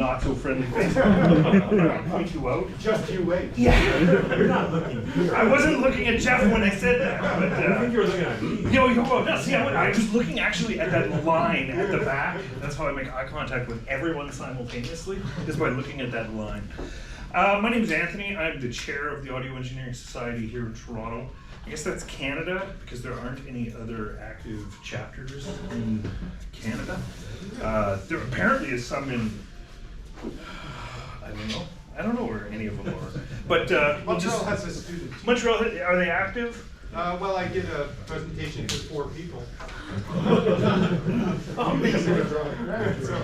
not so friendly face. I'll point you out. Just you wait. Yeah. You're not looking here. I wasn't looking at Jeff when I said that, but I think you were looking at me. no, see, I was looking actually at that line at the back. That's how I make eye contact with everyone simultaneously, is by looking at that line. My name is Anthony. I'm the chair of the Audio Engineering Society here in Toronto. I guess that's Canada, because there aren't any other active chapters in Canada. There apparently is some in, I don't know where any of them are. But Montreal has a student. Montreal, are they active? Well, I did a presentation for 4 people. So,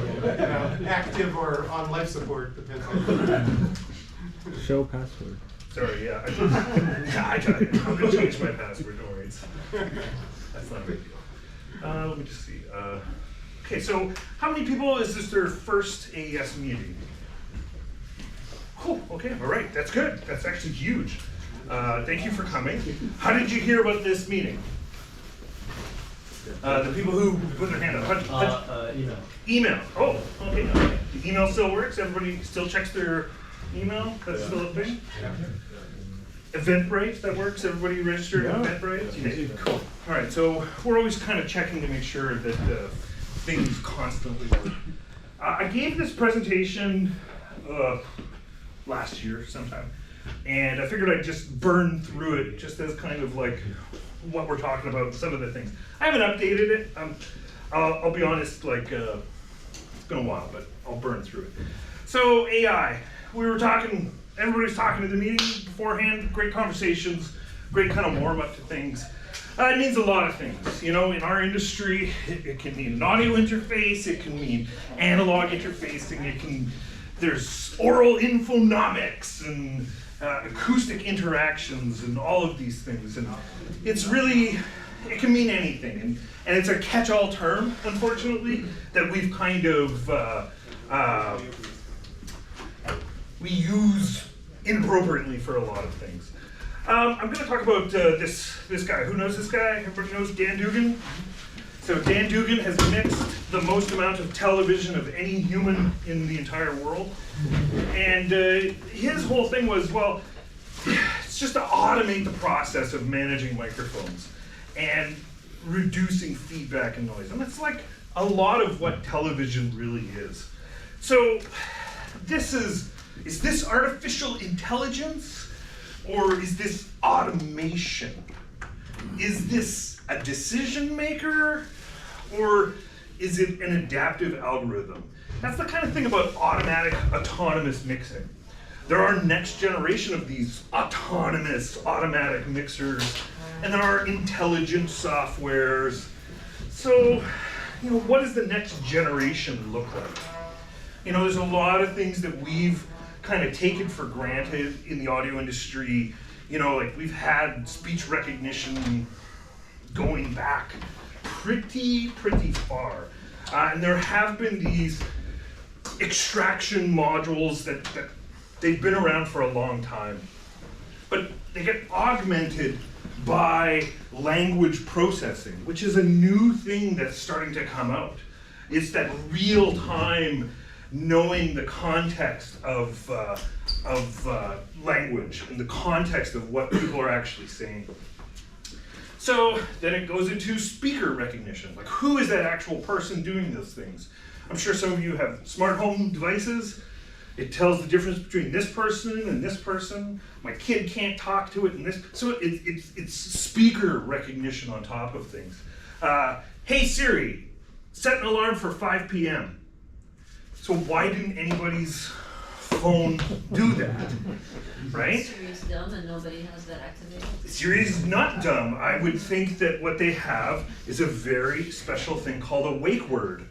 active or on life support, depends on. Show password. Sorry, yeah. I'm going to change my password, don't worry. That's not a big deal. Let me just see. Okay, so how many people, is this their first AES meeting? Cool, okay, all right, that's good. That's actually huge. Thank you for coming. How did you hear about this meeting? The people who put their hand up. Email. Email, oh, okay. The email still works? Everybody still checks their email? That's still a thing? Eventbrite, that works? Everybody registered at Eventbrite? Okay, cool. All right, so we're always kind of checking to make sure that things constantly work. I gave this presentation last year sometime, and I figured I'd just burn through it just as kind of like what we're talking about, some of the things. I haven't updated it. I'll be honest, like it's been a while, but I'll burn through it. So AI, we were talking, everybody's talking at the meeting beforehand, great conversations, great kind of warm up to things. It means a lot of things. You know, in our industry, it can mean an audio interface, it can mean analog interfacing, there's oral infonomics and acoustic interactions and all of these things. And it's really, it can mean anything. And it's a catch-all term, unfortunately, that we've kind of, we use inappropriately for a lot of things. I'm going to talk about this guy. Who knows this guy? Everybody knows Dan Dugan? So Dan Dugan has mixed the most amount of television of any human in the entire world. And his whole thing was, well, it's just to automate the process of managing microphones and reducing feedback and noise. And that's like a lot of what television really is. So is this artificial intelligence, or is this automation? Is this a decision maker, or is it an adaptive algorithm? That's the kind of thing about automatic autonomous mixing. There are next generation of these autonomous automatic mixers, and there are intelligent softwares. So, you know, what does the next generation look like? You know, there's a lot of things that we've kind of taken for granted in the audio industry. You know, like we've had speech recognition going back pretty far. And there have been these extraction modules that they've been around for a long time. But they get augmented by language processing, which is a new thing that's starting to come out. It's that real-time knowing the context of language and the context of what people are actually saying. So then it goes into speaker recognition. Like, who is that actual person doing those things? I'm sure some of you have smart home devices. It tells the difference between this person and this person. My kid can't talk to it and this. So it's speaker recognition on top of things. Hey Siri, set an alarm for 5 p.m. So why didn't anybody's phone do that, right? Siri's dumb and nobody has that activated. Siri is not dumb. I would think that what they have is a very special thing called a wake word.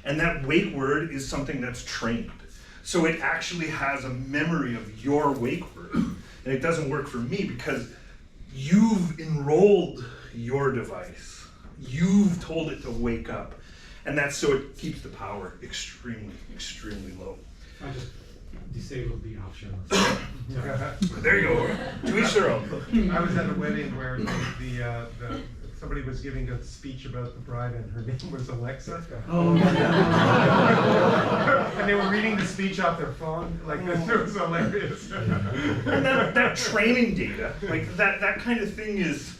And that wake word is something that's trained. So it actually has a memory of your wake word. And it doesn't work for me because you've enrolled your device. You've told it to wake up. And that's so it keeps the power extremely low. I just disabled the option. There you go. To each their own. I was at a wedding where the somebody was giving a speech about the bride and her name was Alexa. Oh, And they were reading the speech off their phone, like this, it was hilarious. And that training data, like that kind of thing is,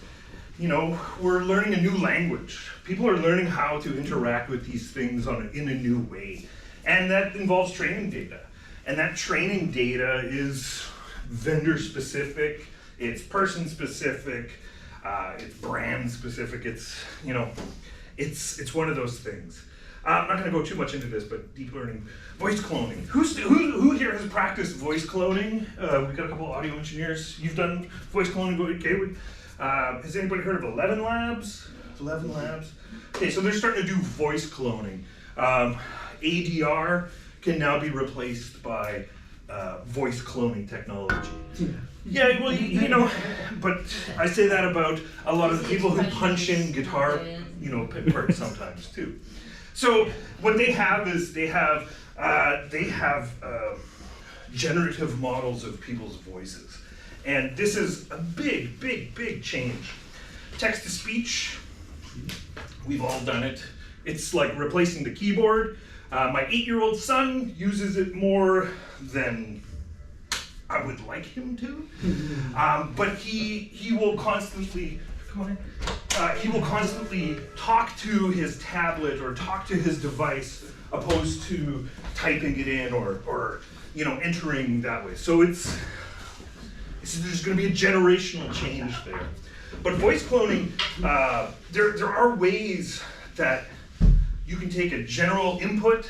you know, we're learning a new language. People are learning how to interact with these things in a new way. And that involves training data. And that training data is vendor specific, it's person specific, it's brand specific, it's, you know, it's one of those things. I'm not gonna go too much into this, but deep learning, voice cloning. Who here has practiced voice cloning? We've got a couple of audio engineers. You've done voice cloning, okay? Has anybody heard of 11 Labs? 11 Labs? Okay, so they're starting to do voice cloning. ADR can now be replaced by voice cloning technology. Yeah, well, you know, but I say that about a lot of the people who punch in guitar, you know, parts sometimes too. So what they have is they have generative models of people's voices. And this is a big, big, big change. Text to speech, we've all done it. It's like replacing the keyboard. My 8-year-old son uses it more than I would like him to. But he will constantly, come on in. He will constantly talk to his tablet or talk to his device opposed to typing it in or you know, entering that way. So there's going to be a generational change there. But voice cloning, there are ways that you can take a general input,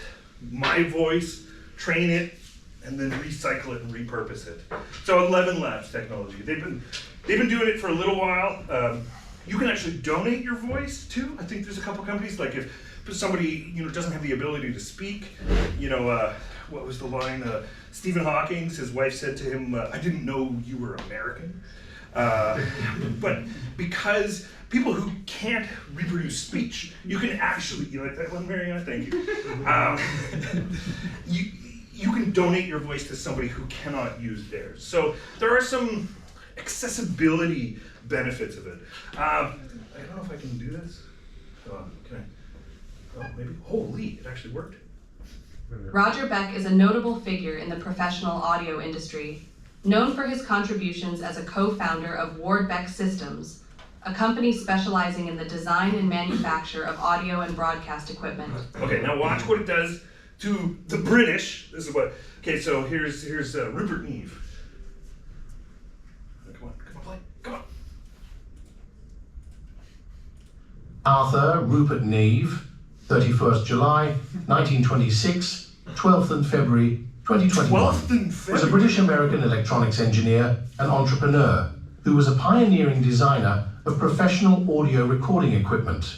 my voice, train it, and then recycle it and repurpose it. So 11 Labs technology, they've been doing it for a little while. You can actually donate your voice too. I think there's a couple companies, like if somebody, you know, doesn't have the ability to speak, you know, what was the line? Stephen Hawking, his wife said to him, I didn't know you were American. But because people who can't reproduce speech, you can actually, you like that one, Mariana? Thank you. You can donate your voice to somebody who cannot use theirs. So there are some accessibility benefits of it. I don't know if I can do this. Can I? Oh, maybe. Holy, it actually worked. Roger Beck is a notable figure in the professional audio industry, known for his contributions as a co-founder of Ward Beck Systems, a company specializing in the design and manufacture of audio and broadcast equipment. Okay, now watch what it does to the British. This is what. Okay, so here's Rupert Neve. Come on, play. Come on. Arthur Rupert Neve, 31st July 1926, 12th and February 2021, 12th and was a February. British-American electronics engineer and entrepreneur who was a pioneering designer of professional audio recording equipment.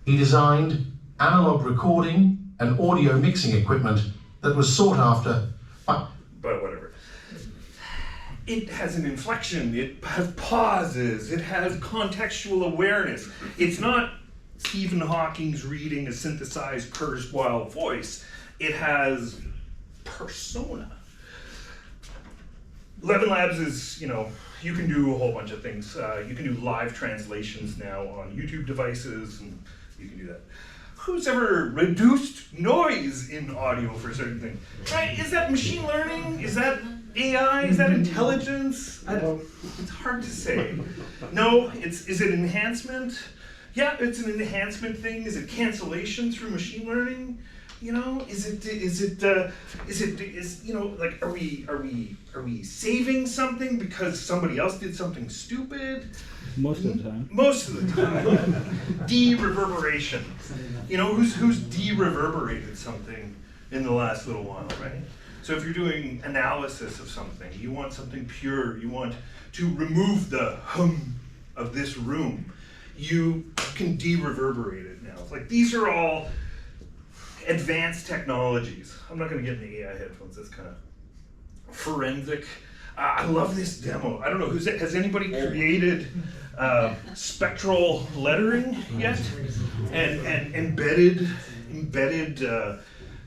He designed analog recording and audio mixing equipment that was sought after by... But whatever. It has an inflection, it has pauses, it has contextual awareness. It's not Stephen Hawking's reading a synthesized Kurzweil voice. It has persona. 11 Labs is, you know, you can do a whole bunch of things. You can do live translations now on YouTube devices, and you can do that. Who's ever reduced noise in audio for certain things? Right? Is that machine learning? Is that AI? Is that intelligence? It's hard to say. No, is it enhancement? Yeah, it's an enhancement thing. Is it cancellation through machine learning? You know, is you know, like, are we saving something because somebody else did something stupid? Most of the time. Most of the time. De-reverberation. You know, who's de-reverberated something in the last little while, right? So if you're doing analysis of something, you want something pure, you want to remove the hum of this room, you can de-reverberate it now. It's like, these are all advanced technologies. I'm not going to get into AI headphones, that's kind of forensic. I love this demo. I don't know, has anybody created spectral lettering yet? And embedded,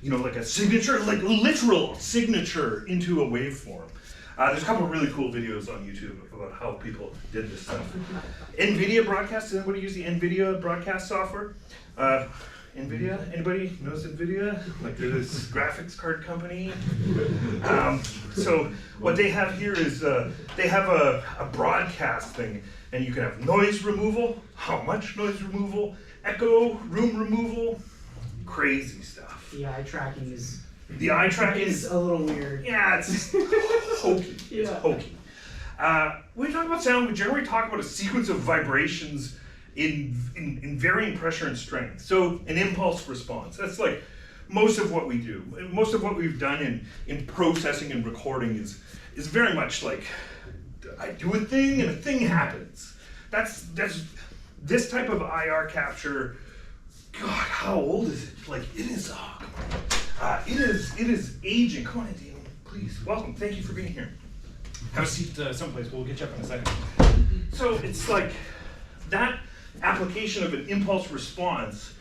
you know, like a signature, like literal signature into a waveform. There's a couple of really cool videos on YouTube about how people did this stuff. NVIDIA broadcast, does anybody use the NVIDIA broadcast software? NVIDIA, anybody knows NVIDIA? Like this graphics card company. So what they have here is they have a broadcast thing, and you can have noise removal, how much noise removal, echo, room removal, crazy stuff. The eye tracking is The eye tracking is a little weird. yeah, it's hokey. It's Yeah. hokey. When we talk about sound, we generally talk about a sequence of vibrations in varying pressure and strength. So an impulse response. That's like most of what we do. Most of what we've done in processing and recording is very much like I do a thing and a thing happens. That's this type of IR capture. God, how old is it? Like it is. Oh, come on. It is aging. Come on, Dean, please. Welcome. Thank you for being here. Have a seat someplace. We'll get you up in a second. So it's like that application of an impulse response.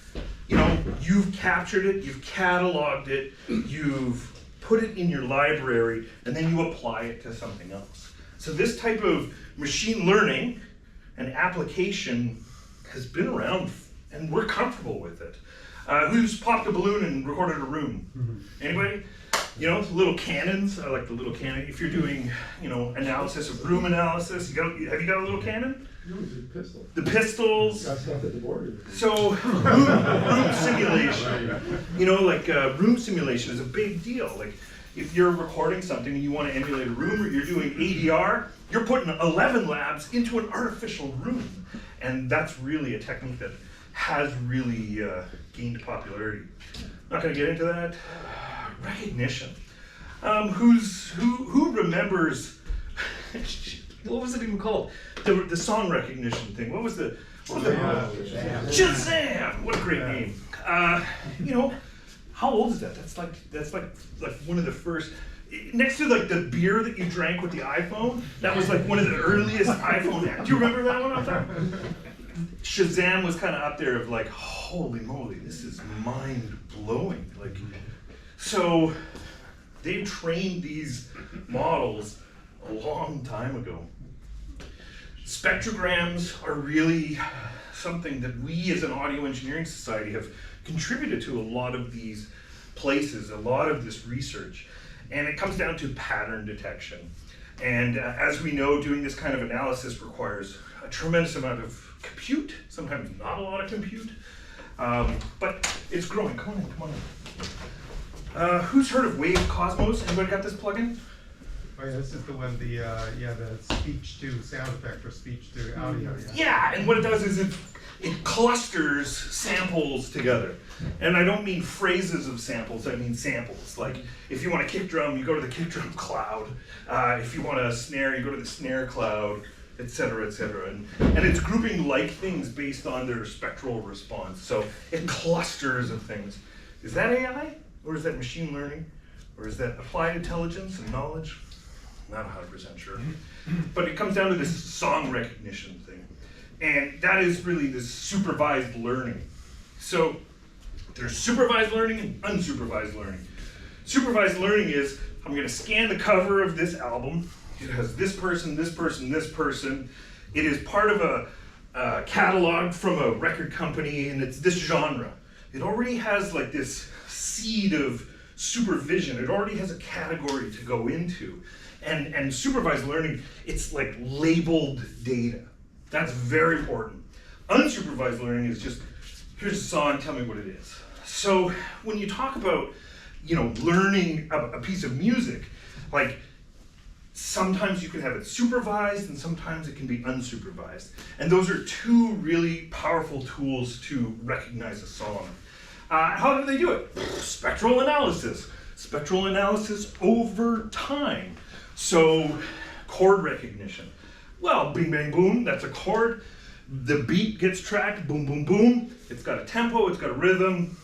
You know, you've captured it, you've cataloged it, you've put it in your library, and then you apply it to something else. So this type of machine learning and application has been around, and we're comfortable with it. Who's popped a balloon and recorded a room? Anybody? You know, little cannons. I like the little cannon. If you're doing, you know, analysis of room analysis, have you got a little cannon? No, it's a pistol. The pistols. Got stuff at the border. So room simulation, you know, like room simulation is a big deal. Like if you're recording something and you want to emulate a room, or you're doing ADR, you're putting 11 labs into an artificial room, and that's really a technique that has really gained popularity. Not going to get into that. Recognition. Who remembers? What was it even called? The song recognition thing. What was the Shazam! What a great name. You know, how old is that? That's like one of the first. Next to like the beer that you drank with the iPhone, that was like one of the earliest iPhone apps. Do you remember that one? I'm talking? Shazam was kind of up there of like, holy moly, this is mind blowing. Like, so they trained these models a long time ago. Spectrograms are really something that we as an audio engineering society have contributed to a lot of these places, a lot of this research. And it comes down to pattern detection. And as we know, doing this kind of analysis requires a tremendous amount of compute, sometimes not a lot of compute, but it's growing. Come on. Who's heard of Wave Cosmos? Anybody got this plugin? Oh yeah, this is the one, the speech to sound effect or speech to audio. Yeah, and what it does is it clusters samples together. And I don't mean phrases of samples, I mean samples. Like, if you want a kick drum, you go to the kick drum cloud. If you want a snare, you go to the snare cloud, etc., etc. And it's grouping like things based on their spectral response. So it clusters of things. Is that AI? Or is that machine learning? Or is that applied intelligence and knowledge? Not 100% sure. But it comes down to this song recognition thing. And that is really this supervised learning. So there's supervised learning and unsupervised learning. Supervised learning is, I'm gonna scan the cover of this album. It has this person, this person, this person. It is part of a catalog from a record company, and it's this genre. It already has like this seed of supervision. It already has a category to go into. And supervised learning, it's like labeled data. That's very important. Unsupervised learning is just, here's a song, tell me what it is. So when you talk about, you know, learning a piece of music, like sometimes you can have it supervised and sometimes it can be unsupervised. And those are two really powerful tools to recognize a song. How do they do it? Spectral analysis. Spectral analysis over time. So chord recognition. Well, bing, bang, boom, that's a chord. The beat gets tracked, boom, boom, boom. It's got a tempo, it's got a rhythm.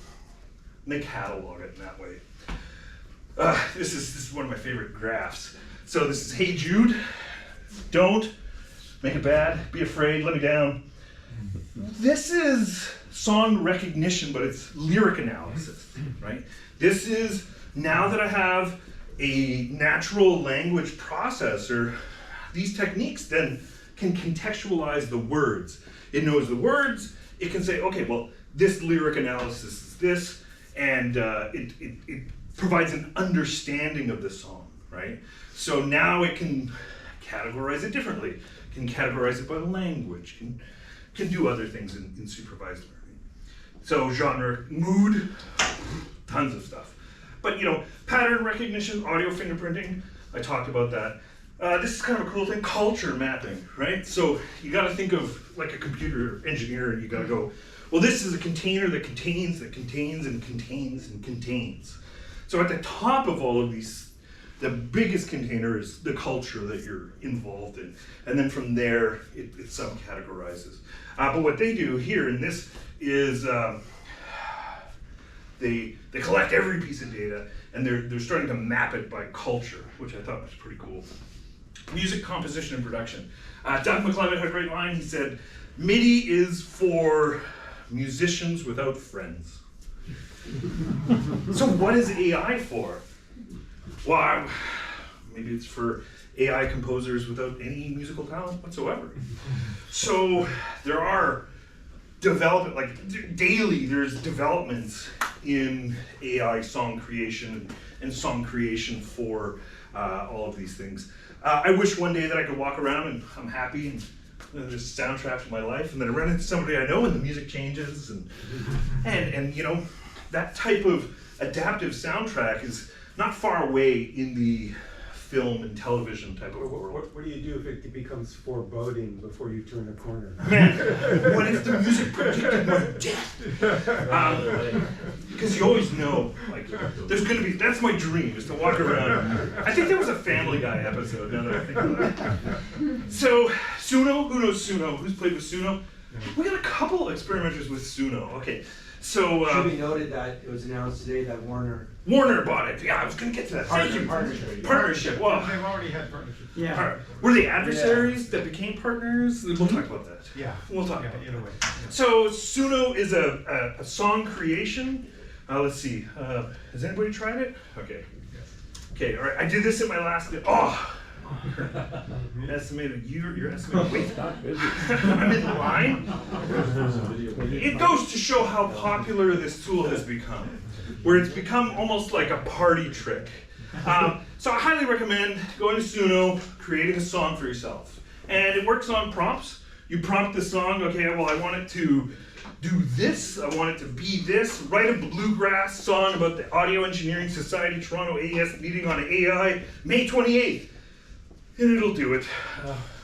And they catalog it in that way. This is one of my favorite graphs. So this is Hey Jude. Don't make it bad, be afraid, let me down. This is song recognition, but it's lyric analysis, right? This is, now that I have a natural language processor, these techniques then can contextualize the words. It knows the words, it can say, okay, well, this lyric analysis is this, and it provides an understanding of the song, right? So now it can categorize it differently, can categorize it by language, can do other things in supervised learning. So genre, mood, tons of stuff. But pattern recognition, audio fingerprinting, I talked about that. This is kind of a cool thing, culture mapping, right? So you gotta think of like a computer engineer, and you gotta go, well, this is a container that contains, and contains, and contains. So at the top of all of these, the biggest container is the culture that you're involved in. And then from there, it subcategorizes. But what they do here in this is they collect every piece of data, and they're starting to map it by culture, which I thought was pretty cool. Music composition and production. Doug McClevitt had a great line. He said, MIDI is for musicians without friends. So what is AI for? Well, maybe it's for AI composers without any musical talent whatsoever. So there are daily there's developments in AI song creation and song creation for all of these things. I wish one day that I could walk around and I'm happy and there's a soundtrack to my life, and then I run into somebody I know and the music changes, and that type of adaptive soundtrack is not far away in the film and television type of world. What do you do if it becomes foreboding before you turn the corner? Man, what if the music predicted my death? Because you always know, like, there's gonna be, that's my dream, is to walk around. I think there was a Family Guy episode, now that I think of that. So, Suno, who knows Suno? Who's played with Suno? We got a couple experimenters with Suno, okay. So, should be noted that it was announced today that Warner bought it. Yeah, I was gonna get to that. Thank you. Partnership. Well, They've already had partnerships. Yeah. Were they adversaries that became partners? We'll talk about that. Yeah. We'll talk about either way. that. So Suno is a song creation. Let's see. Has anybody tried it? Okay. Okay. All right. I did this at my last. Estimated your estimated wait. I'm in line. It goes to show how popular this tool has become, where it's become almost like a party trick. So I highly recommend going to Suno, creating a song for yourself. And it works on prompts. You prompt the song, okay, well, I want it to do this, I want it to be this, write a bluegrass song about the Audio Engineering Society Toronto AES meeting on AI, May 28th. And it'll do it.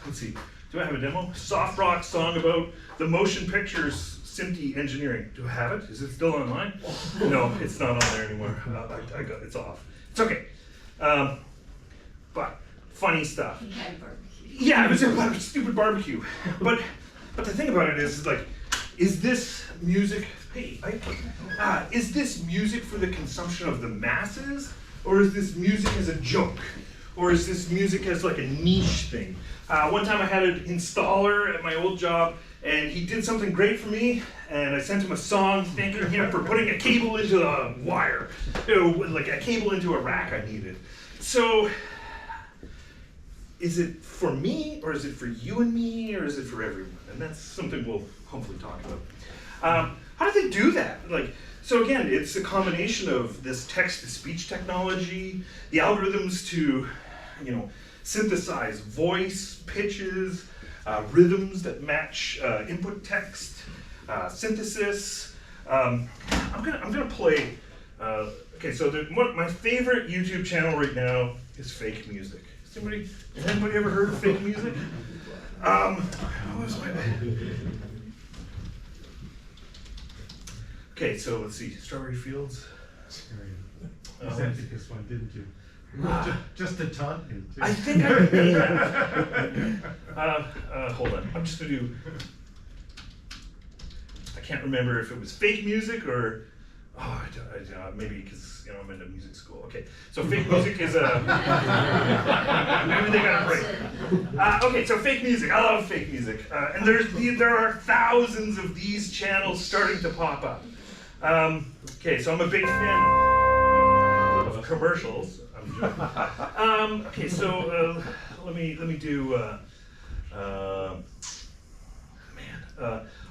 Let's see, do I have a demo? Soft rock song about the motion pictures SMPTE engineering. Do I have it? Is it still online? No, it's not on there anymore. I got it's off. It's okay. But funny stuff. Yeah, it was about a stupid barbecue. But the thing about it is like, is this music? Hey, is this music for the consumption of the masses, or is this music as a joke? Or is this music as like a niche thing? One time I had an installer at my old job, and he did something great for me, and I sent him a song thanking him for putting a cable into the wire, like a cable into a rack I needed. So, is it for me, or is it for you and me, or is it for everyone? And that's something we'll hopefully talk about. How do they do that? So again, it's a combination of this text-to-speech technology, the algorithms to, synthesize voice, pitches, rhythms that match input text, synthesis. I'm gonna play. Okay, so my favorite YouTube channel right now is fake music. Has anybody ever heard of fake music? What was my? Okay, so let's see. Strawberry Fields. You sent it this one, didn't you? Just to taunt me, too. I think I may have. Hold on. I'm just going to do. I can't remember if it was fake music or. Oh, maybe because I'm into music school. Okay, so fake music is a. Maybe they got it right. Okay, so fake music. I love fake music, and there are thousands of these channels starting to pop up. Okay, so I'm a big fan of commercials. I'm Okay, so let me do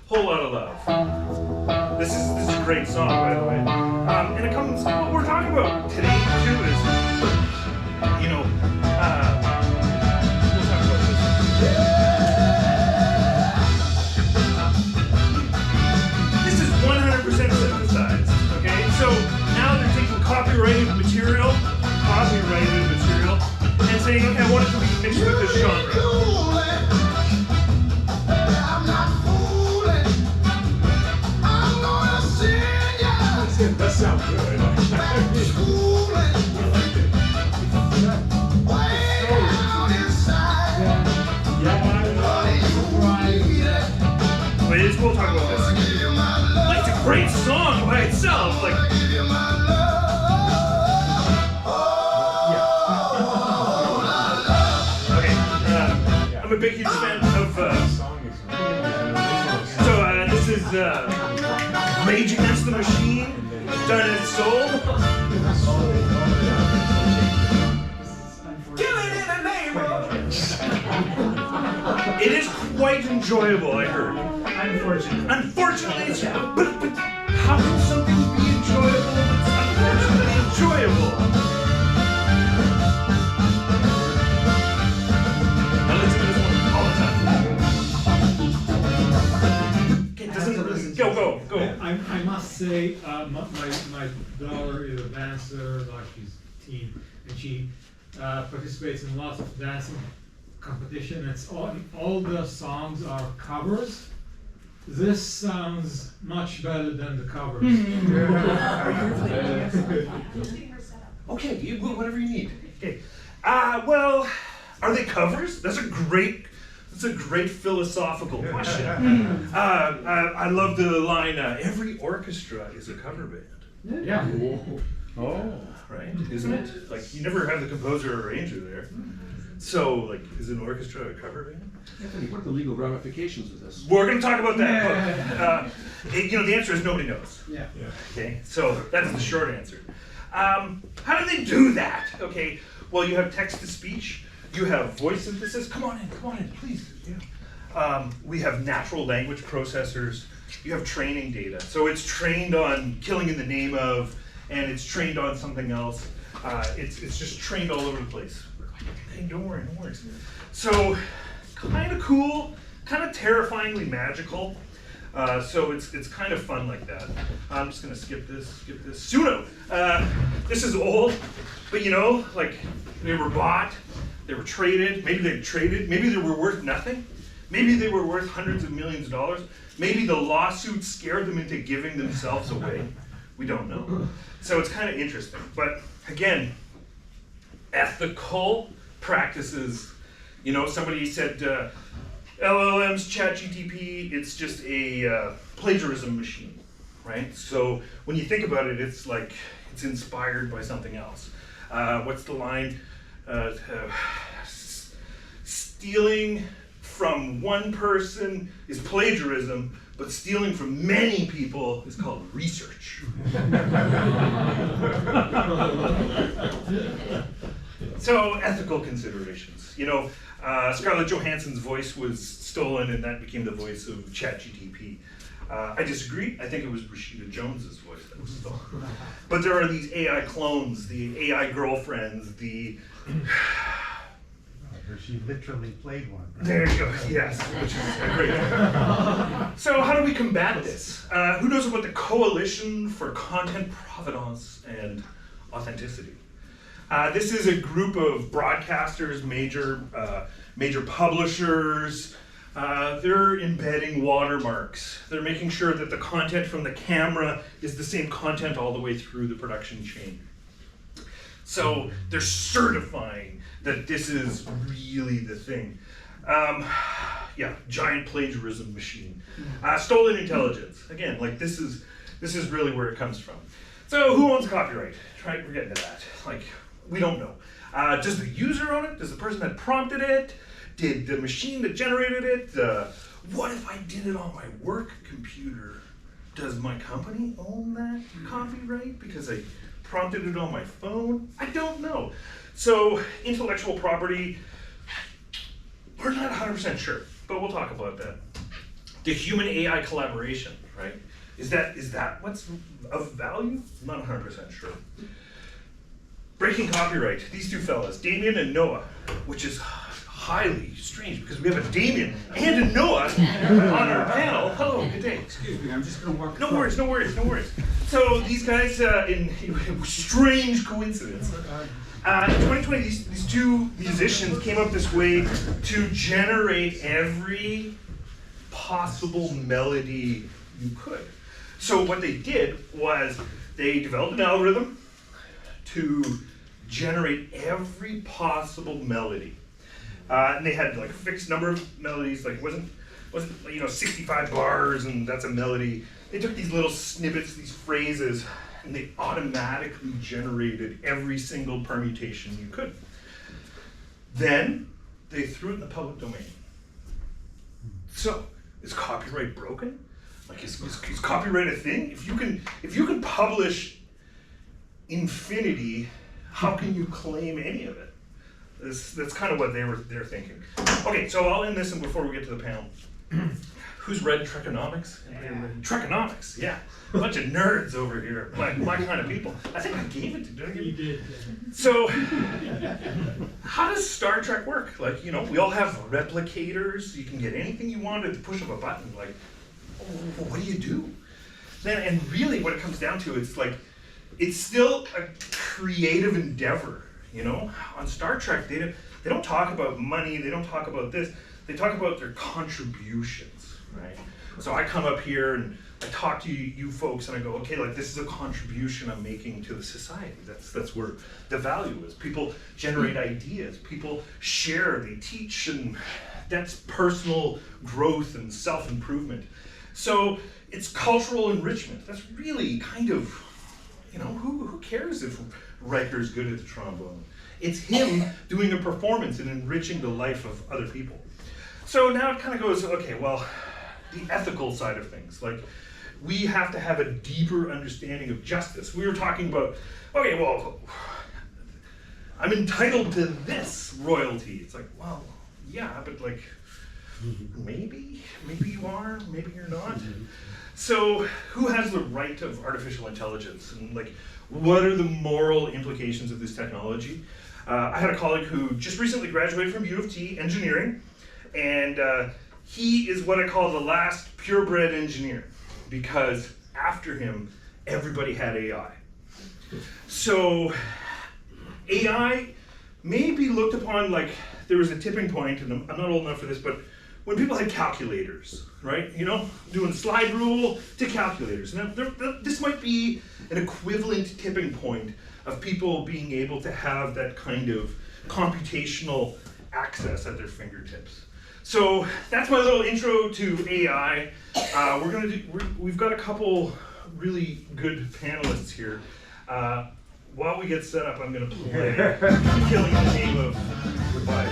Whole Lot of Love. This is a great song, by the way. And it comes, what we're talking about today too is, you know, we'll talk about this. This is 100% synthesized, okay? So now they're taking copyrighted material, and saying, okay, I want it to be mixed with this genre. That sounds good. We'll talk about this. Like, it's a great song by itself. Like, okay, I'm a big huge fan of. This is Rage Against the Machine, done in Soul. It is quite enjoyable, I heard. Unfortunately, it's, but how can something be enjoyable if it's unfortunately enjoyable? I listen to this one all the time. Okay, doesn't go. I must say, my daughter is a dancer, like she's teen, and she participates in lots of dancing competition. It's all the songs are covers. This sounds much better than the covers. Okay, whatever you need. Okay. Well, are they covers? That's a great philosophical question. I love the line, every orchestra is a cover band. Yeah. Oh, right, isn't it? Like, you never have the composer or arranger there. So, like, is an orchestra a cover band? Anthony, what are the legal ramifications of this? We're going to talk about that. The answer is nobody knows. Yeah. Okay, so that's the short answer. How do they do that? Okay, well, you have text to speech, you have voice synthesis. Come on in, please. Yeah. We have natural language processors. You have training data. So it's trained on killing in the name of, and it's trained on something else. It's just trained all over the place. Hey, don't worry. So, kind of cool, kind of terrifyingly magical. So it's kind of fun like that. I'm just gonna skip this. Suno. This is old, but you know, like, they were bought, they were traded, maybe they were worth nothing. Maybe they were worth hundreds of millions of dollars. Maybe the lawsuit scared them into giving themselves away. We don't know. So it's kind of interesting. But again, ethical practices. You know, somebody said LLMs, ChatGTP, it's just a plagiarism machine, right? So when you think about it, it's like it's inspired by something else. What's the line? Stealing from one person is plagiarism, but stealing from many people is called research. So ethical considerations. You know, Scarlett Johansson's voice was stolen, and that became the voice of ChatGTP. I disagree. I think it was Rashida Jones's voice that was stolen. But there are these AI clones, the AI girlfriends, the. She literally played one. There you go. Yes, which is great. So how do we combat this? Who knows about the Coalition for Content Provenance and Authenticity? This is a group of broadcasters, major publishers. They're embedding watermarks. They're making sure that the content from the camera is the same content all the way through the production chain. So they're certifying that this is really the thing. Yeah, giant plagiarism machine. Stolen intelligence. Again, like this is really where it comes from. So who owns copyright? Right, we're getting to that. Like, we don't know. Does the user own it? Does the person that prompted it? Did the machine that generated it? What if I did it on my work computer? Does my company own that copyright because I prompted it on my phone. I don't know. So intellectual property, we're not 100% sure, but we'll talk about that. The human AI collaboration, right? Is that what's of value? I'm not 100% sure. Breaking copyright, these two fellas, Damien and Noah, which is highly strange because we have a Damien and a Noah on our panel. Hello, good day. Excuse me, I'm just gonna walk. No worries, no worries, no worries. So these guys, in strange coincidence, in 2020, these two musicians came up this way to generate every possible melody you could. So what they did was they developed an algorithm to generate every possible melody. And they had like a fixed number of melodies, like it wasn't 65 bars and that's a melody. They took these little snippets, these phrases, and they automatically generated every single permutation you could. Then they threw it in the public domain. So, is copyright broken? Like is copyright a thing? If you can publish infinity, how can you claim any of it? That's kind of what they're thinking. Okay, so I'll end this and before we get to the panel. Who's read Trekonomics? Trekonomics, yeah. A bunch of nerds over here, my kind of people. I think I gave it to you. You did. So, how does Star Trek work? Like, we all have replicators. You can get anything you want at the push of a button. Like, what do you do? Then, and really what it comes down to, it's still a creative endeavor, On Star Trek, they don't talk about money, they don't talk about this, they talk about their contributions, right? So I come up here and I talk to you folks and I go, okay, like this is a contribution I'm making to the society. That's where the value is. People generate ideas, people share, they teach, and that's personal growth and self-improvement. So it's cultural enrichment. That's really kind of, who cares if Riker's good at the trombone? It's him doing a performance and enriching the life of other people. So now it kind of goes, okay, well, the ethical side of things. Like, we have to have a deeper understanding of justice. We were talking about, okay, well, I'm entitled to this royalty. It's like, well, yeah, but like, maybe you are, maybe you're not. So who has the right of artificial intelligence? And like, what are the moral implications of this technology? I had a colleague who just recently graduated from U of T engineering, and he is what I call the last purebred engineer, because after him, everybody had AI. So AI may be looked upon like there was a tipping point, and I'm not old enough for this, but when people had calculators, right? Doing slide rule to calculators. Now, this might be an equivalent tipping point of people being able to have that kind of computational access at their fingertips. So that's my little intro to AI. We've got a couple really good panelists here. While we get set up, I'm going to play Killing in the Name of Goodbye,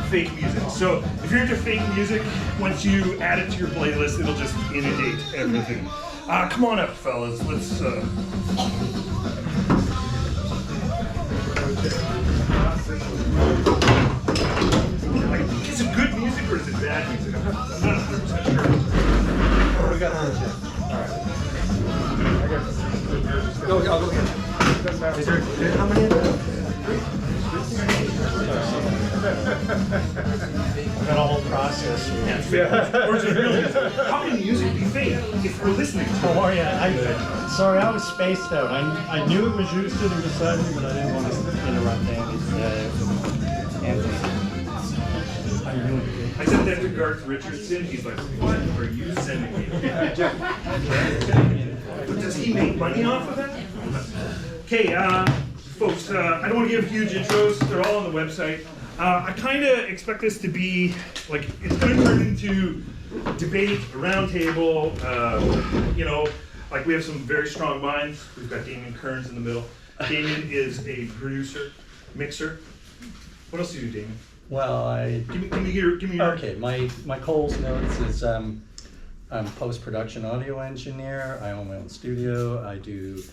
fake music. So if you're into fake music, once you add it to your playlist, it'll just inundate everything. Come on up, fellas. Let's. Is it good music or is it bad music? I'm not 100% sure. We got the Go, I'll go get it. Is there how many of them? I've got a whole process. Or is it real music? How can music be fake if we're listening to it? How are you? Sorry, I was spaced out. I knew it was you sitting beside me, but I didn't want to interrupt Anthony. I sent that to Garth Richardson. He's like, what are you sending me? But does he make money off of that? Okay, folks, I don't want to give huge intros. They're all on the website. I kind of expect this to be, like, it's going to turn into debate, a round table, like we have some very strong minds. We've got Damien Kearns in the middle. Damien is a producer, mixer. What else do you do, Damien? Well, Give me your. Okay, my Coles notes is I'm post-production audio engineer. I own my own studio. I do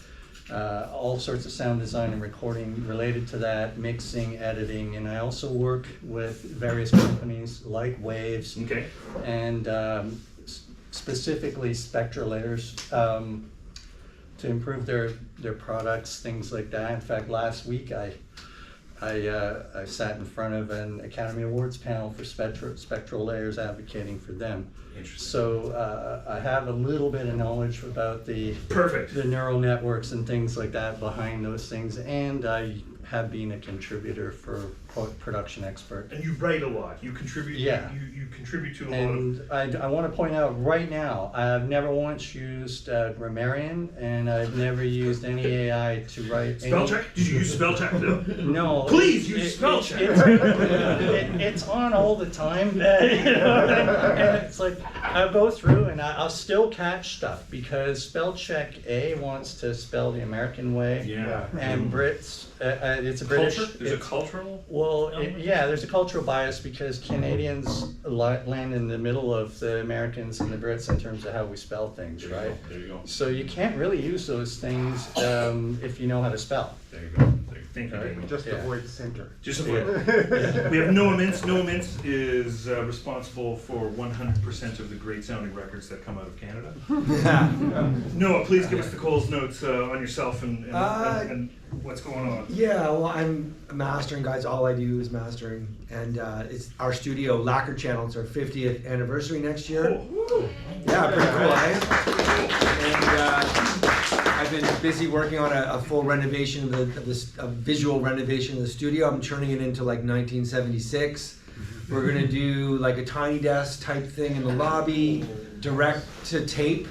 all sorts of sound design and recording related to that, mixing, editing, and I also work with various companies like Waves Okay. and specifically spectral layers to improve their products, things like that. In fact, last week I sat in front of an Academy Awards panel for spectral layers, advocating for them. Interesting. So I have a little bit of knowledge about the neural networks and things like that behind those things, and I have been a contributor for production expert. And you write a lot. You contribute. Yeah. You contribute to a lot And I want to point out right now, I've never once used grammarian, and I've never used any AI to write spell check. Did you use spell check though? No. Please use spell check. It's on all the time. And it's like I'll go through and I'll still catch stuff because spell check A wants to spell the American way. Yeah. And Brits, it's a British. Culture? There's a cultural. Well, yeah, there's a cultural bias because Canadians land in the middle of the Americans and the Brits in terms of how we spell things, right? There you go. So you can't really use those things if you know how to spell. There you go. Thank you. Right. Just Yeah. avoid center. Just avoid. We have Noah Mintz. Noah Mintz is responsible for 100% of the great sounding records that come out of Canada. Noah, please give us the Coles notes on yourself and what's going on. Yeah, well, I'm a mastering guy. All I do is mastering, and it's our studio, Lacquer Channel. It's our 50th anniversary next year. Oh, yeah, pretty cool, eh? And I've been busy working on a full renovation of a visual renovation of the studio. I'm turning it into like 1976. We're gonna do like a tiny desk type thing in the lobby, direct to tape.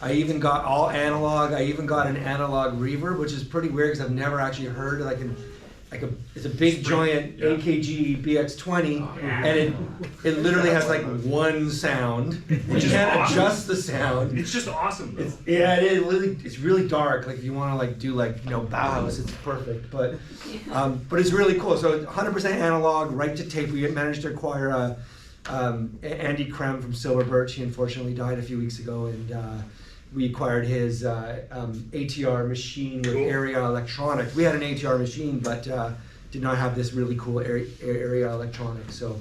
I even got all analog. I even got an analog reverb, which is pretty weird because I've never actually heard it's a big giant AKG BX20, and it literally has like one sound. You can't adjust the sound. It's just awesome though. It's really dark. Like if you want to like do like Bauhaus, it's perfect. But it's really cool. So 100% analog, right to tape. We managed to acquire Andy Krem from Silver Birch. He unfortunately died a few weeks ago, and we acquired his ATR machine with area electronics. We had an ATR machine, but did not have this really cool area electronics. So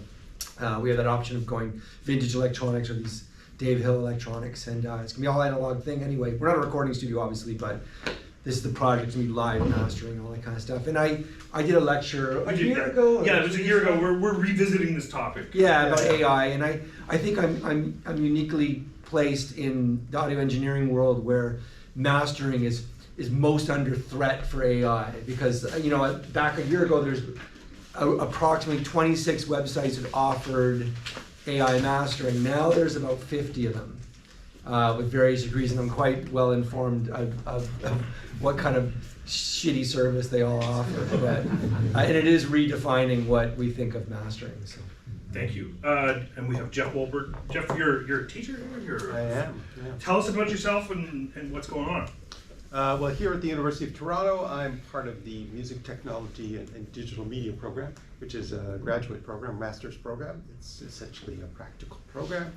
we have that option of going vintage electronics or these Dave Hill electronics, and it's gonna be all analog thing anyway. We're not a recording studio, obviously, but this is the project. It's gonna be live mastering, all that kind of stuff. And I did a lecture a year ago. Yeah, it was a year ago. We're revisiting this topic. Yeah, about AI, and I think I'm uniquely placed in the audio engineering world where mastering is most under threat for AI, because back a year ago there's approximately 26 websites that offered AI mastering. Now there's about 50 of them with various degrees, and I'm quite well informed of what kind of shitty service they all offer. But, and it is redefining what we think of mastering. So. Thank you. And we have Jeff Wolbert. Jeff, you're a teacher here? I am. Yeah. Tell us about yourself and what's going on. Well, here at the University of Toronto, I'm part of the Music Technology and Digital Media program, which is a graduate program, master's program. It's essentially a practical program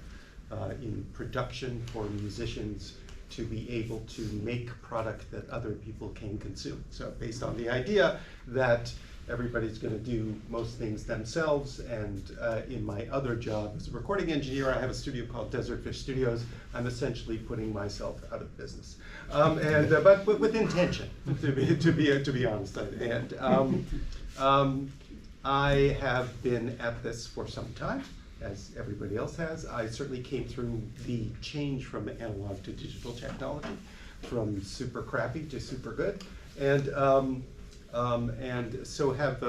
in production for musicians to be able to make product that other people can consume. So based on the idea that everybody's going to do most things themselves, and in my other job as a recording engineer, I have a studio called Desert Fish Studios. I'm essentially putting myself out of business, but with intention, to be honest. And I have been at this for some time, as everybody else has. I certainly came through the change from analog to digital technology, from super crappy to super good, and so have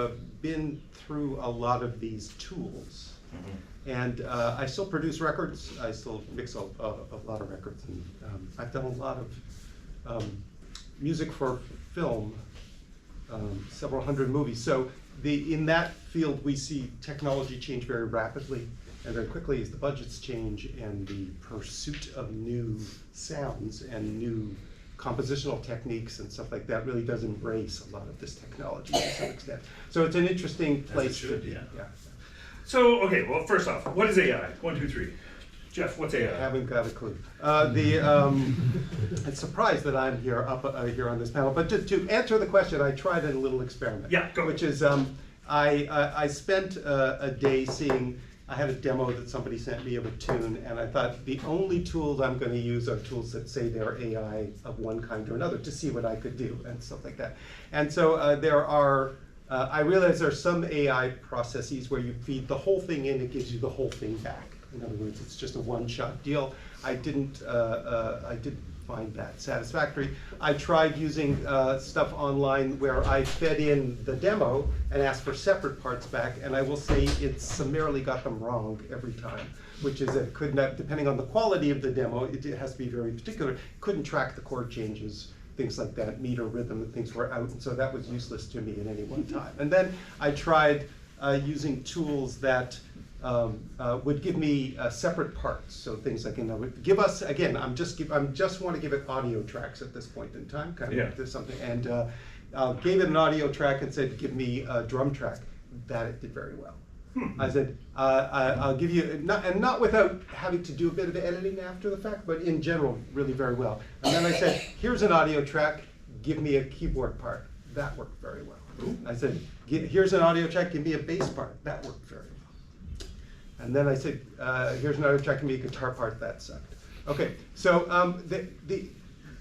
been through a lot of these tools. Mm-hmm. And I still produce records. I still mix a lot of records, and I've done a lot of music for film, several hundred movies. So in that field, we see technology change very rapidly and very quickly as the budgets change and the pursuit of new sounds and new compositional techniques and stuff like that really does embrace a lot of this technology to some extent. So it's an interesting place to be. Yeah. So, okay, well, first off, what is AI? 1, 2, 3. Jeff, what's AI? Haven't got a clue. I'm surprised that I'm here here on this panel. But to answer the question, I tried a little experiment. Yeah, go. Which is, I spent a day seeing. I had a demo that somebody sent me of a tune, and I thought the only tools I'm going to use are tools that say they're AI of one kind or another to see what I could do and stuff like that. And so there are. I realize there are some AI processes where you feed the whole thing in, it gives you the whole thing back. In other words, it's just a one-shot deal. I didn't find that satisfactory. I tried using stuff online where I fed in the demo and asked for separate parts back, and I will say it summarily got them wrong every time, which is it could not, depending on the quality of the demo, it has to be very particular. Couldn't track the chord changes, things like that, meter, rhythm, and things were out, and so that was useless to me at any one time. And then I tried using tools that would give me separate parts, so things like, would give us, again, I'm just want to give it audio tracks at this point in time, kind of there's something, and gave it an audio track and said, give me a drum track. That it did very well. I said, I'll give you, not without having to do a bit of editing after the fact, but in general, really very well. And then I said, here's an audio track, give me a keyboard part. That worked very well. I said, here's an audio track, give me a bass part. That worked very well. And then I said, here's an audio track, give me a guitar part. That sucked. Okay, so the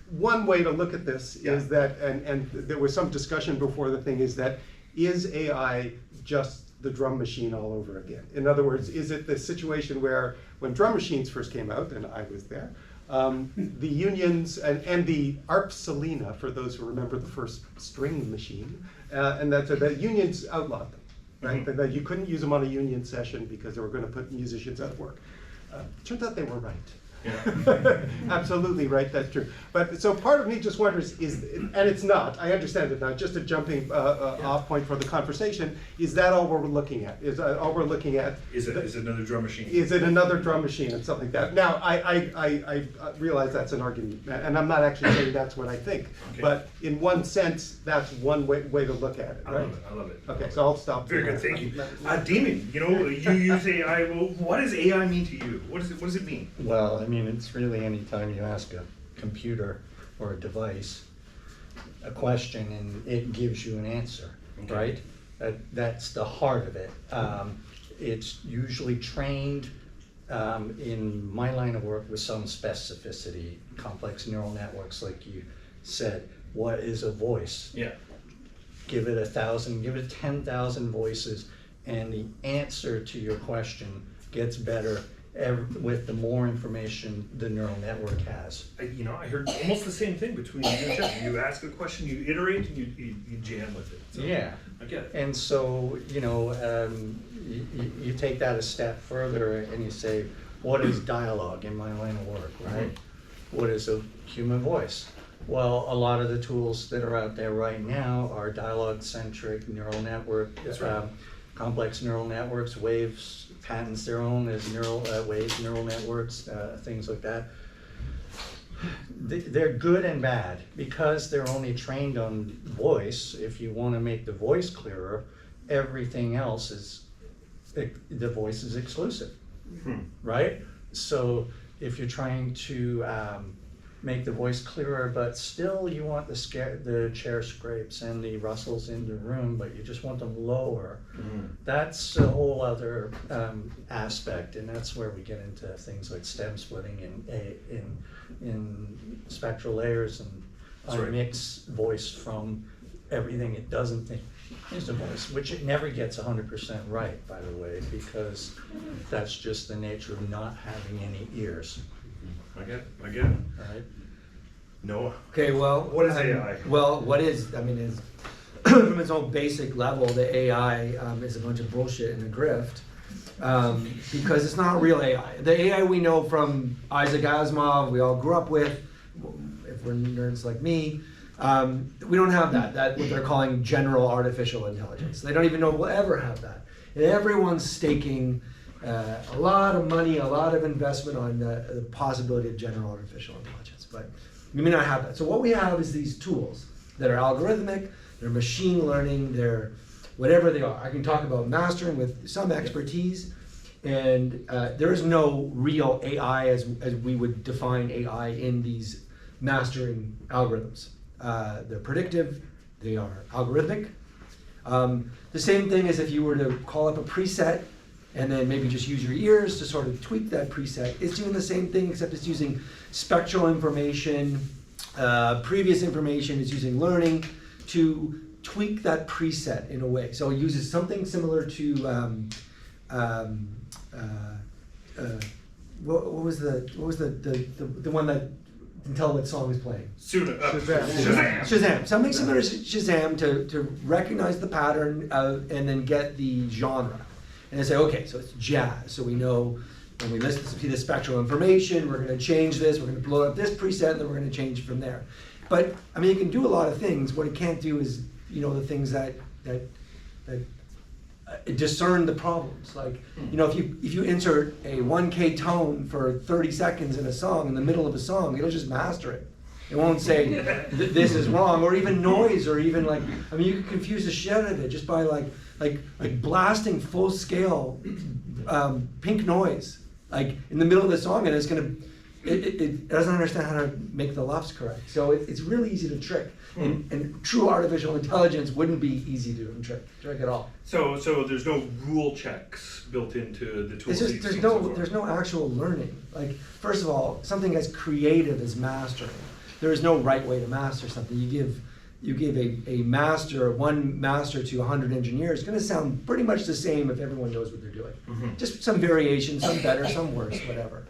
one way to look at this is that, and there was some discussion before the thing, is that, is AI just the drum machine all over again? In other words, is it the situation where when drum machines first came out, and I was there, the unions and the ARP Selena, for those who remember the first string machine, and that the unions outlawed them, right? That you couldn't use them on a union session because they were going to put musicians out of work. Turns out they were right. Yeah. Absolutely right, that's true. But so part of me just wonders and it's not, I understand it now, just a jumping off point for the conversation, is that all we're looking at? Is all we're looking at? Is it another drum machine? Is it another drum machine and something like that? Now, I realize that's an argument, and I'm not actually saying that's what I think, but in one sense, that's one way to look at it, right? I love it. Okay, so I'll stop. Very good, thank you. Demon, you use AI, well, what does AI mean to you? What does it mean? Well, I mean, it's really any time you ask a computer or a device a question and it gives you an answer, right? That's the heart of it. It's usually trained in my line of work with some specificity, complex neural networks, like you said. What is a voice? Yeah. Give it 1,000, give it 10,000 voices, and the answer to your question gets better with the more information the neural network has. I heard almost the same thing between you and Jeff. You ask a question, you iterate, and you jam with it. So, yeah. I get it. And so, you take that a step further and you say, what is dialogue in my line of work, right? What is a human voice? Well, a lot of the tools that are out there right now are dialogue-centric neural network, complex neural networks. Waves patents their own as waves neural networks, things like that. They're good and bad because they're only trained on voice. If you want to make the voice clearer, everything else the voice is exclusive, right? So if you're trying to make the voice clearer, but still you want the chair scrapes and the rustles in the room, but you just want them lower. That's a whole other aspect, and that's where we get into things like stem splitting in spectral layers and unmix voice from everything it doesn't think is a voice, which it never gets 100% right, by the way, because that's just the nature of not having any ears. I get it. Right. Noah. Okay, well, what is AI? Well, is from its own basic level, the AI is a bunch of bullshit and a grift, because it's not real AI. The AI we know from Isaac Asimov, we all grew up with, if we're nerds like me, we don't have that what they're calling general artificial intelligence. They don't even know we'll ever have that. And everyone's staking a lot of money, a lot of investment on the possibility of general artificial intelligence, but we may not have that. So what we have is these tools that are algorithmic, they're machine learning, they're whatever they are. I can talk about mastering with some expertise, And there is no real AI as we would define AI in these mastering algorithms. They're predictive, they are algorithmic. The same thing as if you were to call up a preset and then maybe just use your ears to sort of tweak that preset. It's doing the same thing, except it's using spectral information, previous information, it's using learning to tweak that preset in a way. So it uses something similar to, what was the one that can tell what song is playing? Shazam. Something similar to Shazam to recognize the pattern and then get the genre. And then say, okay, so it's jazz. So we know when we listen to the spectral information, we're going to change this, we're going to blow up this preset, and then we're going to change from there. But I mean, it can do a lot of things. What it can't do is, you know, the things that discern the problems. Like, you know, if you insert a 1K tone for 30 seconds in a song, in the middle of a song, it'll just master it. It won't say this is wrong, or even noise, or even like, I mean, you can confuse the shit out of it just by like blasting full scale pink noise, like in the middle of the song, and it's gonna, it doesn't understand how to make the LUFS correct. So it's really easy to trick. And true artificial intelligence wouldn't be easy to trick at all. So there's no rule checks built into the tools. It's just, there's no actual learning. Like, first of all, something as creative as mastering, there is no right way to master something. You give one master to 100 engineers, it's going to sound pretty much the same if everyone knows what they're doing. Just some variation, some better, some worse, whatever.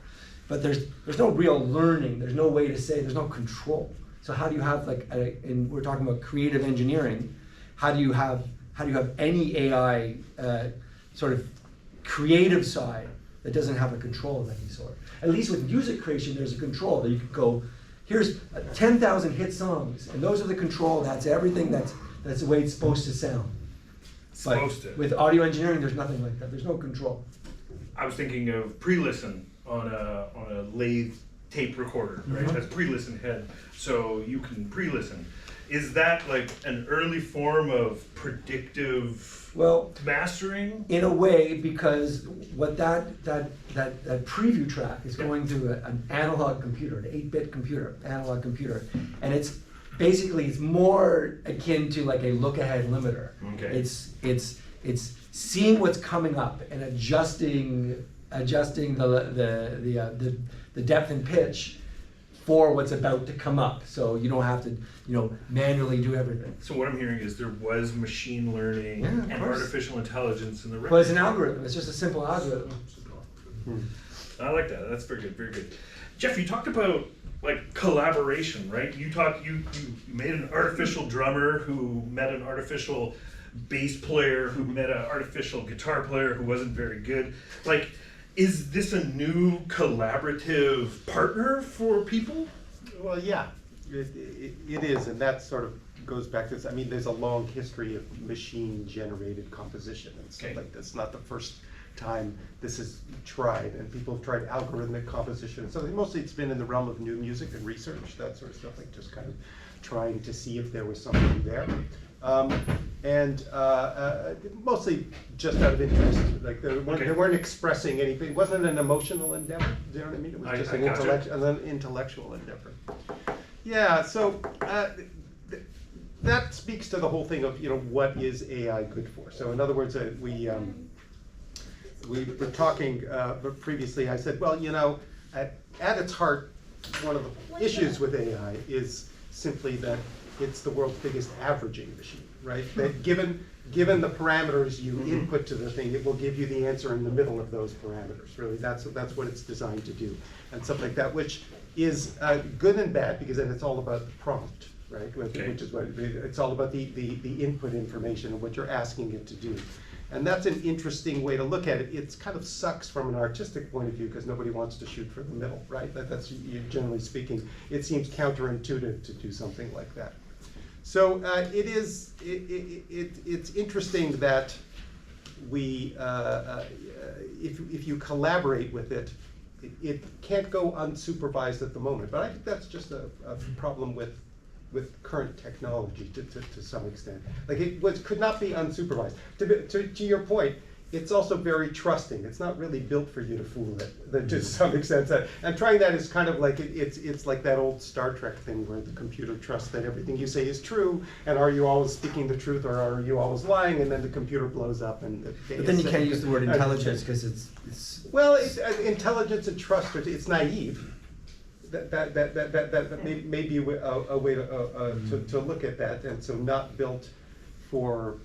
But there's no real learning. There's no way to say, there's no control. So how do you have and we're talking about creative engineering, how do you have any AI sort of creative side that doesn't have a control of any sort? At least with music creation, there's a control that you could go, here's 10,000 hit songs, and those are the control, that's everything, that's the way it's supposed to sound. With audio engineering, there's nothing like that, there's no control. I was thinking of pre-listen on a lathe tape recorder, right? That's pre-listen head, so you can pre-listen. Is that like an early form of predictive mastering? In a way, because what that preview track is going to an analog computer, an 8-bit computer, analog computer, and it's more akin to like a look-ahead limiter. Okay. It's seeing what's coming up and adjusting the depth and pitch for what's about to come up, so you don't have to, manually do everything. So what I'm hearing is there was machine learning and artificial intelligence in the record. Well, it's an algorithm. It's just a simple algorithm. I like that. That's very good. Very good. Jeff, you talked about like collaboration, right? You made an artificial drummer who met an artificial bass player who met an artificial guitar player who wasn't very good. Like, is this a new collaborative partner for people? Well, yeah, it is, and that sort of goes back to this. I mean, there's a long history of machine-generated composition and stuff like this. Not the first time this is tried, and people have tried algorithmic composition and stuff. Mostly it's been in the realm of new music and research, that sort of stuff, like just kind of trying to see if there was something there. Mostly just out of interest, like they weren't expressing anything. It wasn't an emotional endeavor. Do you know what I mean? It was just an intellectual endeavor. Yeah. So that speaks to the whole thing of what is AI good for. So in other words, we were talking previously. I said, well, at its heart, one of the issues with AI is simply that it's the world's biggest averaging machine, right? That given the parameters you input to the thing, it will give you the answer in the middle of those parameters. Really, that's what it's designed to do, and stuff like that, which is good and bad, because then it's all about the prompt, right? Which is what it's all about, the input information and what you're asking it to do. And that's an interesting way to look at it. It kind of sucks from an artistic point of view, because nobody wants to shoot for the middle, right? That's generally speaking, it seems counterintuitive to do something like that. So it's interesting that we, if you collaborate with it, it can't go unsupervised at the moment. But I think that's just a problem with current technology to some extent. Like could not be unsupervised. To your point, it's also very trusting. It's not really built for you to fool it, to some extent. And trying that is kind of like, it's like that old Star Trek thing where the computer trusts that everything you say is true, and are you always speaking the truth, or are you always lying, and then the computer blows up and the data But then you set- can't use the word intelligence because it's Well, intelligence and trust, it's naive. That may be a way to look at that, and so not built for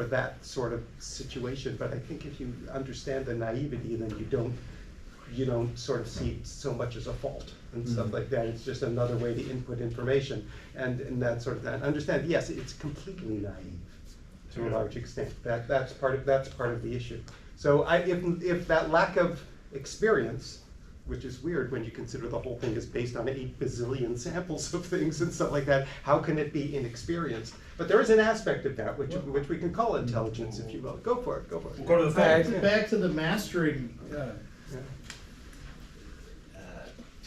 that sort of situation. But I think if you understand the naivety, then you don't sort of see it so much as a fault and stuff like that. It's just another way to input information and that sort of that. Understand? Yes, it's completely naive to a large extent. That's part of the issue. So if that lack of experience, which is weird when you consider the whole thing is based on 8 bazillion samples of things and stuff like that, how can it be inexperienced? But there is an aspect of that which we can call intelligence, if you will. Go for it. We'll go to the Back to the mastering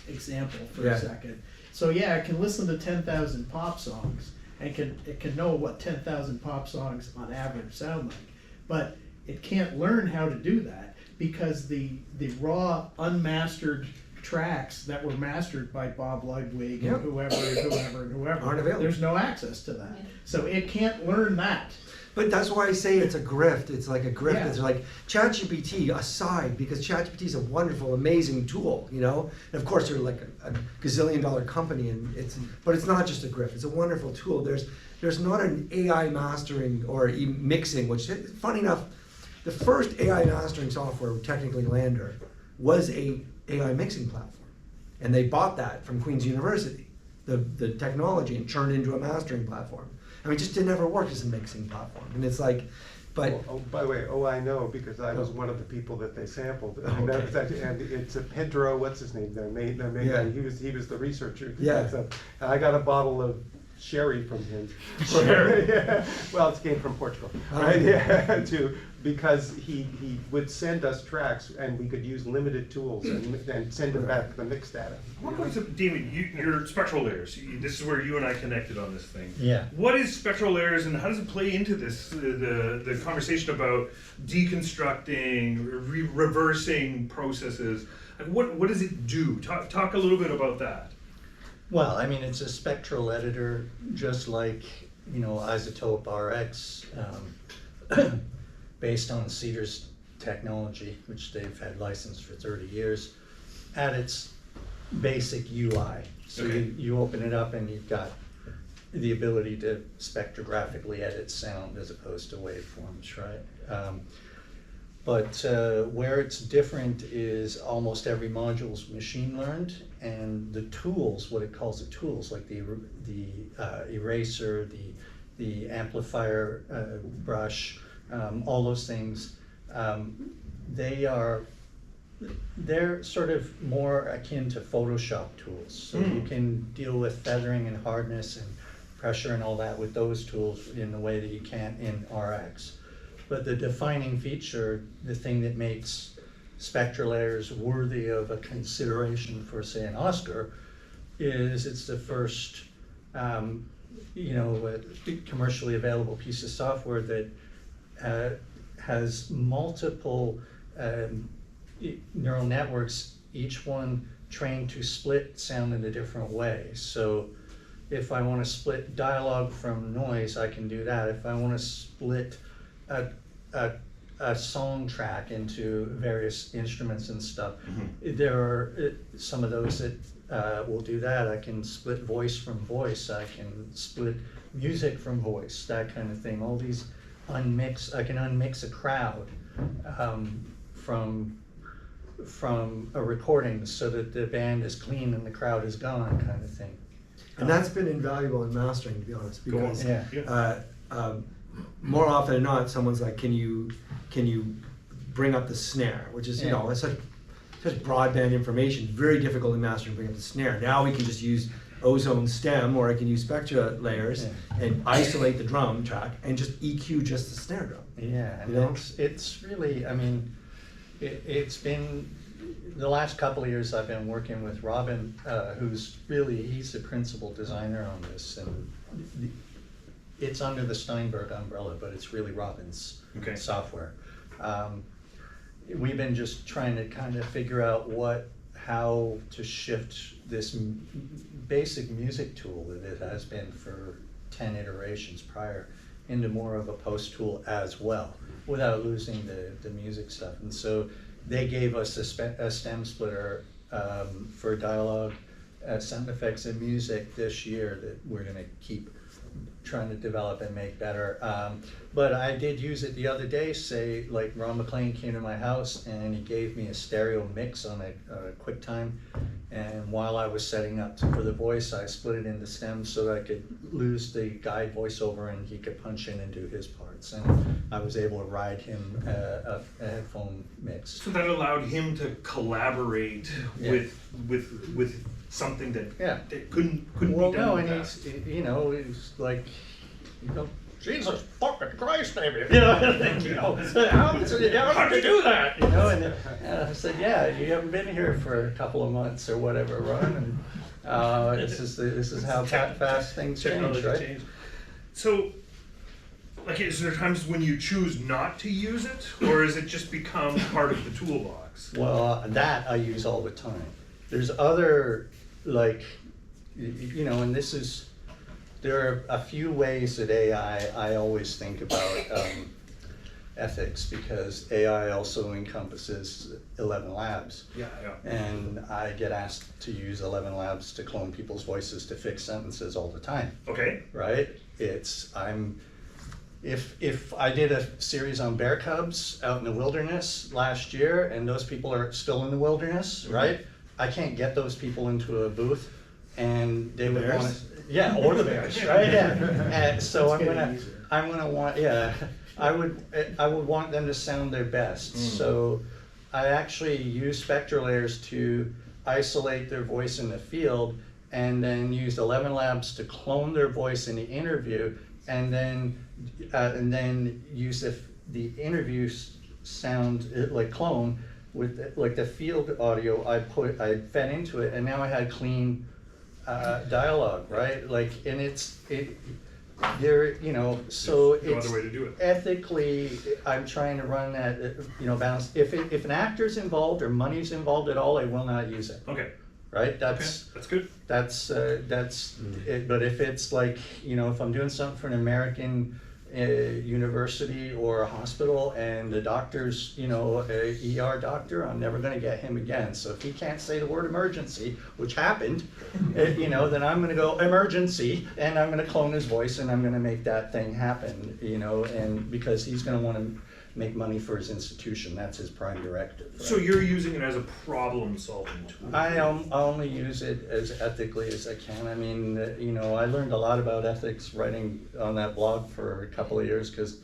example for a second. So yeah, it can listen to 10,000 pop songs and it can know what 10,000 pop songs on average sound like, but it can't learn how to do that because the raw unmastered tracks that were mastered by Bob Ludwig and whoever aren't available. There's no access to that, so it can't learn that. But that's why I say it's a grift. It's like a grift. Yeah. It's like ChatGPT aside, because ChatGPT is a wonderful, amazing tool, you know. And of course, they're like a gazillion-dollar company, and but it's not just a grift. It's a wonderful tool. There's not an AI mastering or mixing, which, funny enough, the first AI mastering software, technically Lander, was a AI mixing platform, and they bought that from Queen's University, the technology, and turned into a mastering platform. I mean, it just didn't ever work as a mixing platform, and it's like, but by the way, I know because I was one of the people that they sampled, and, okay. and it's a Pedro. What's his name? Their main guy. He was the researcher. Yeah. And I got a bottle of sherry from him. Sherry. Yeah. Well, it came from Portugal, right? Yeah. Because he would send us tracks, and we could use limited tools and send him back the mix data. What is it, Damon? Your spectral layers. This is where you and I connected on this thing. Yeah. What is spectral layers, and how does it play into this the conversation about deconstructing, reversing processes? Like what does it do? Talk a little bit about that. Well, I mean, it's a spectral editor, just like, Isotope RX, based on Cedar's technology, which they've had licensed for 30 years, at its basic UI. So you open it up and you've got the ability to spectrographically edit sound as opposed to waveforms, right? But where it's different is almost every module's machine learned, and the tools, what it calls the tools, like the eraser, the amplifier brush, all those things, they're sort of more akin to Photoshop tools. So you can deal with feathering and hardness and pressure and all that with those tools in the way that you can't in RX. But the defining feature, the thing that makes spectral layers worthy of a consideration for, say, an Oscar, is it's the first, commercially available piece of software that has multiple neural networks, each one trained to split sound in a different way. So if I want to split dialogue from noise, I can do that. If I want to split a song track into various instruments and stuff, there are some of those that will do that. I can split voice from voice. I can split music from voice, that kind of thing. All these I can unmix a crowd from a recording so that the band is clean and the crowd is gone, kind of thing. And that's been invaluable in mastering, to be honest, because Yeah. more often than not, someone's like, "Can you bring up the snare?" Which is, it's such broadband information, very difficult in mastering. Bring up the snare. Now we can just use ozone stem, or I can use spectra layers and isolate the drum track and just EQ just the snare drum. Yeah, and it's really, I mean, it's been the last couple of years I've been working with Robin, he's the principal designer on this, and it's under the Steinberg umbrella, but it's really Robin's software. We've been just trying to kind of figure out how to shift this basic music tool that it has been for 10 iterations prior into more of a post tool as well, without losing the music stuff. And so they gave us a stem splitter for dialogue, sound effects, and music this year that we're going to keep trying to develop and make better. But I did use it the other day, say, like Ron McLean came to my house and he gave me a stereo mix on a QuickTime. And while I was setting up for the voice, I split it into stems so that I could lose the guide voiceover and he could punch in and do his parts. And I was able to ride him a headphone mix. So that allowed him to collaborate with something that, that couldn't be done. Well, no, and he's, you know, he's like, you know, Jesus fucking Christ, baby. You know, how did you do that? You know, and I said, yeah, you haven't been here for a couple of months or whatever, Ron. And this is how fast things change, right? Change. So, like, is there times when you choose not to use it, or is it just become part of the toolbox? Well, that I use all the time. There's other, like, you know, and there are a few ways that I always think about ethics, because AI also encompasses 11 labs. Yeah. And I get asked to use 11 labs to clone people's voices to fix sentences all the time. Okay. Right? If I did a series on bear cubs out in the wilderness last year, and those people are still in the wilderness, right? I can't get those people into a booth, and they would want to. Yeah, or the bears, right? Yeah. And so I'm gonna want, I would want them to sound their best. So I actually use spectral layers to isolate their voice in the field, and then use 11 labs to clone their voice in the interview, and then use the interview sound like clone with like the field audio I fed into it, and now I had clean dialogue, right? Like, and there, you know, so no it's other way to do it. Ethically, I'm trying to run that, you know, balance. If an actor's involved or money's involved at all, I will not use it. Okay. Right? That's good. That's it. But if it's like, you know, if I'm doing something for an American university or a hospital, and the doctor's, you know, a ER doctor, I'm never going to get him again. So if he can't say the word emergency, which happened, you know, then I'm going to go emergency, and I'm going to clone his voice, and I'm going to make that thing happen, you know, and because he's going to want to make money for his institution. That's his prime directive. Right? So you're using it as a problem-solving tool? I only use it as ethically as I can. I mean, you know, I learned a lot about ethics writing on that blog for a couple of years, because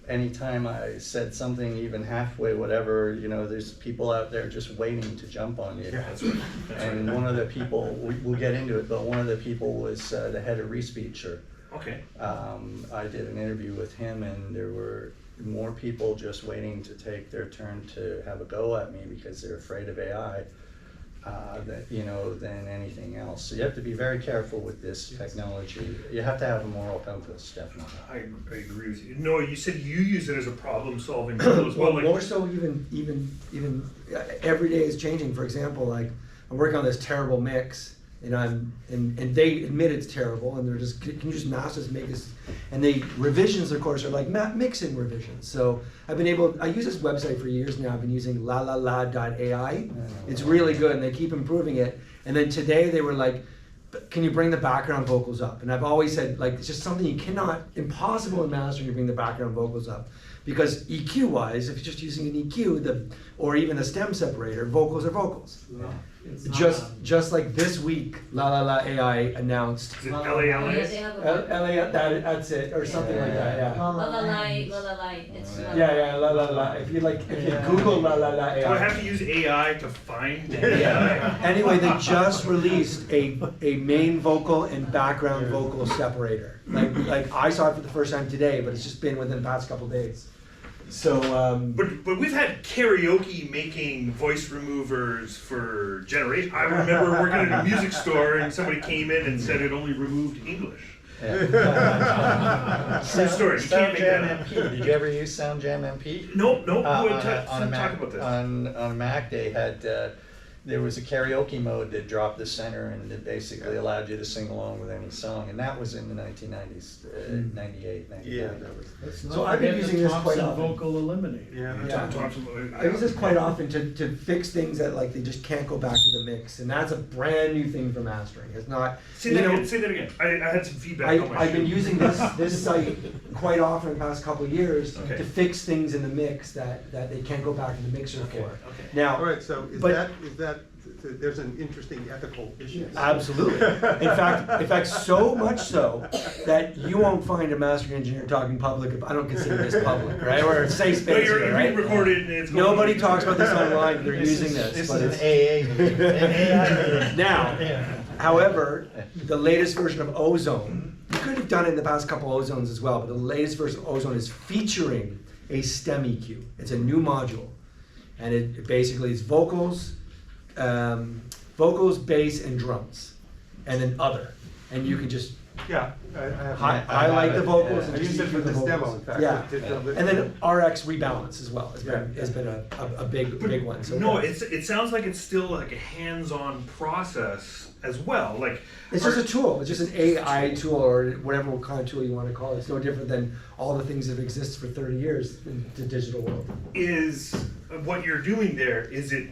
anytime I said something even halfway whatever, you know, there's people out there just waiting to jump on you. Yeah, that's right. And one of the people, we'll get into it, but one of the people was the head of Respeecher. Okay. I did an interview with him, and there were more people just waiting to take their turn to have a go at me because they're afraid of AI, than anything else. So you have to be very careful with this technology. You have to have a moral compass, definitely. I agree with you. No, you said you use it as a problem-solving tool as well. Well, more so even every day is changing. For example, like I'm working on this terrible mix, and and they admit it's terrible, and they're just, can you just master this, make this, and the revisions, of course, are like mixing revisions. So I use this website for years now. I've been using lalala.ai. It's really good, and they keep improving it. And then today they were like, can you bring the background vocals up? And I've always said, like, it's just something impossible in mastering to bring the background vocals up. Because EQ-wise, if you're just using an EQ, or even a stem separator, vocals are vocals. Yeah. Just like this week, AI announced. Is it LALA? That's it, or something like that. Yeah. Lalalai. It's La. If you Google AI. Do I have to use AI to find it? Yeah. Anyway, they just released a main vocal and background vocal separator. Like I saw it for the first time today, but it's just been within the past couple of days. So, but we've had karaoke making voice removers for generations. I remember working at a music store, and somebody came in and said it only removed English. Yeah. True story, you can't make that up. SoundJam MP. Did you ever use SoundJam MP? Nope, nope. On Talk a Mac, about this. on a Mac, they had there was a karaoke mode that dropped the center and it basically allowed you to sing along with any song, and that was in the 1990s, 98, 99. Yeah, that was. Let's So not I've been forget using the this quite Thompson often. vocal eliminator. Yeah. Yeah. Thompson, I use this quite often to fix things that like they just can't go back to the mix, and that's a brand new thing for mastering. It's not. Say you that know, again. Say that again. I had some feedback on my I've been shoe. using this site quite often in the past couple of years Okay. to fix things in the mix that they can't go back to the mixer Okay, for. okay. Now, All right, so But- is that, there's an interesting ethical issue. absolutely. In fact, so much so that you won't find a mastering engineer talking public. I don't consider this public, right? Or a safe But space you're here, being right? recorded and it's going Nobody on. talks about this online. They're using This this, is but an it's AA meeting, an AI meeting. now. Yeah. However, the latest version of Ozone, you could have done it in the past couple Ozones as well, but the latest version of Ozone is featuring a STEM EQ. It's a new module, and it basically is vocals, bass, and drums, and then other, and you can just Yeah, I have. highlight the vocals I and just used it for EQ the this demo, vocals. in fact. Yeah, To- and then RX rebalance as well Yeah. has been a big one. So No, it sounds like it's still like a hands-on process as well. Like it's just a tool. It's just an AI tool or whatever kind of tool you want to call it. It's no different than all the things that have existed for 30 years in the digital world. is what you're doing there. Is it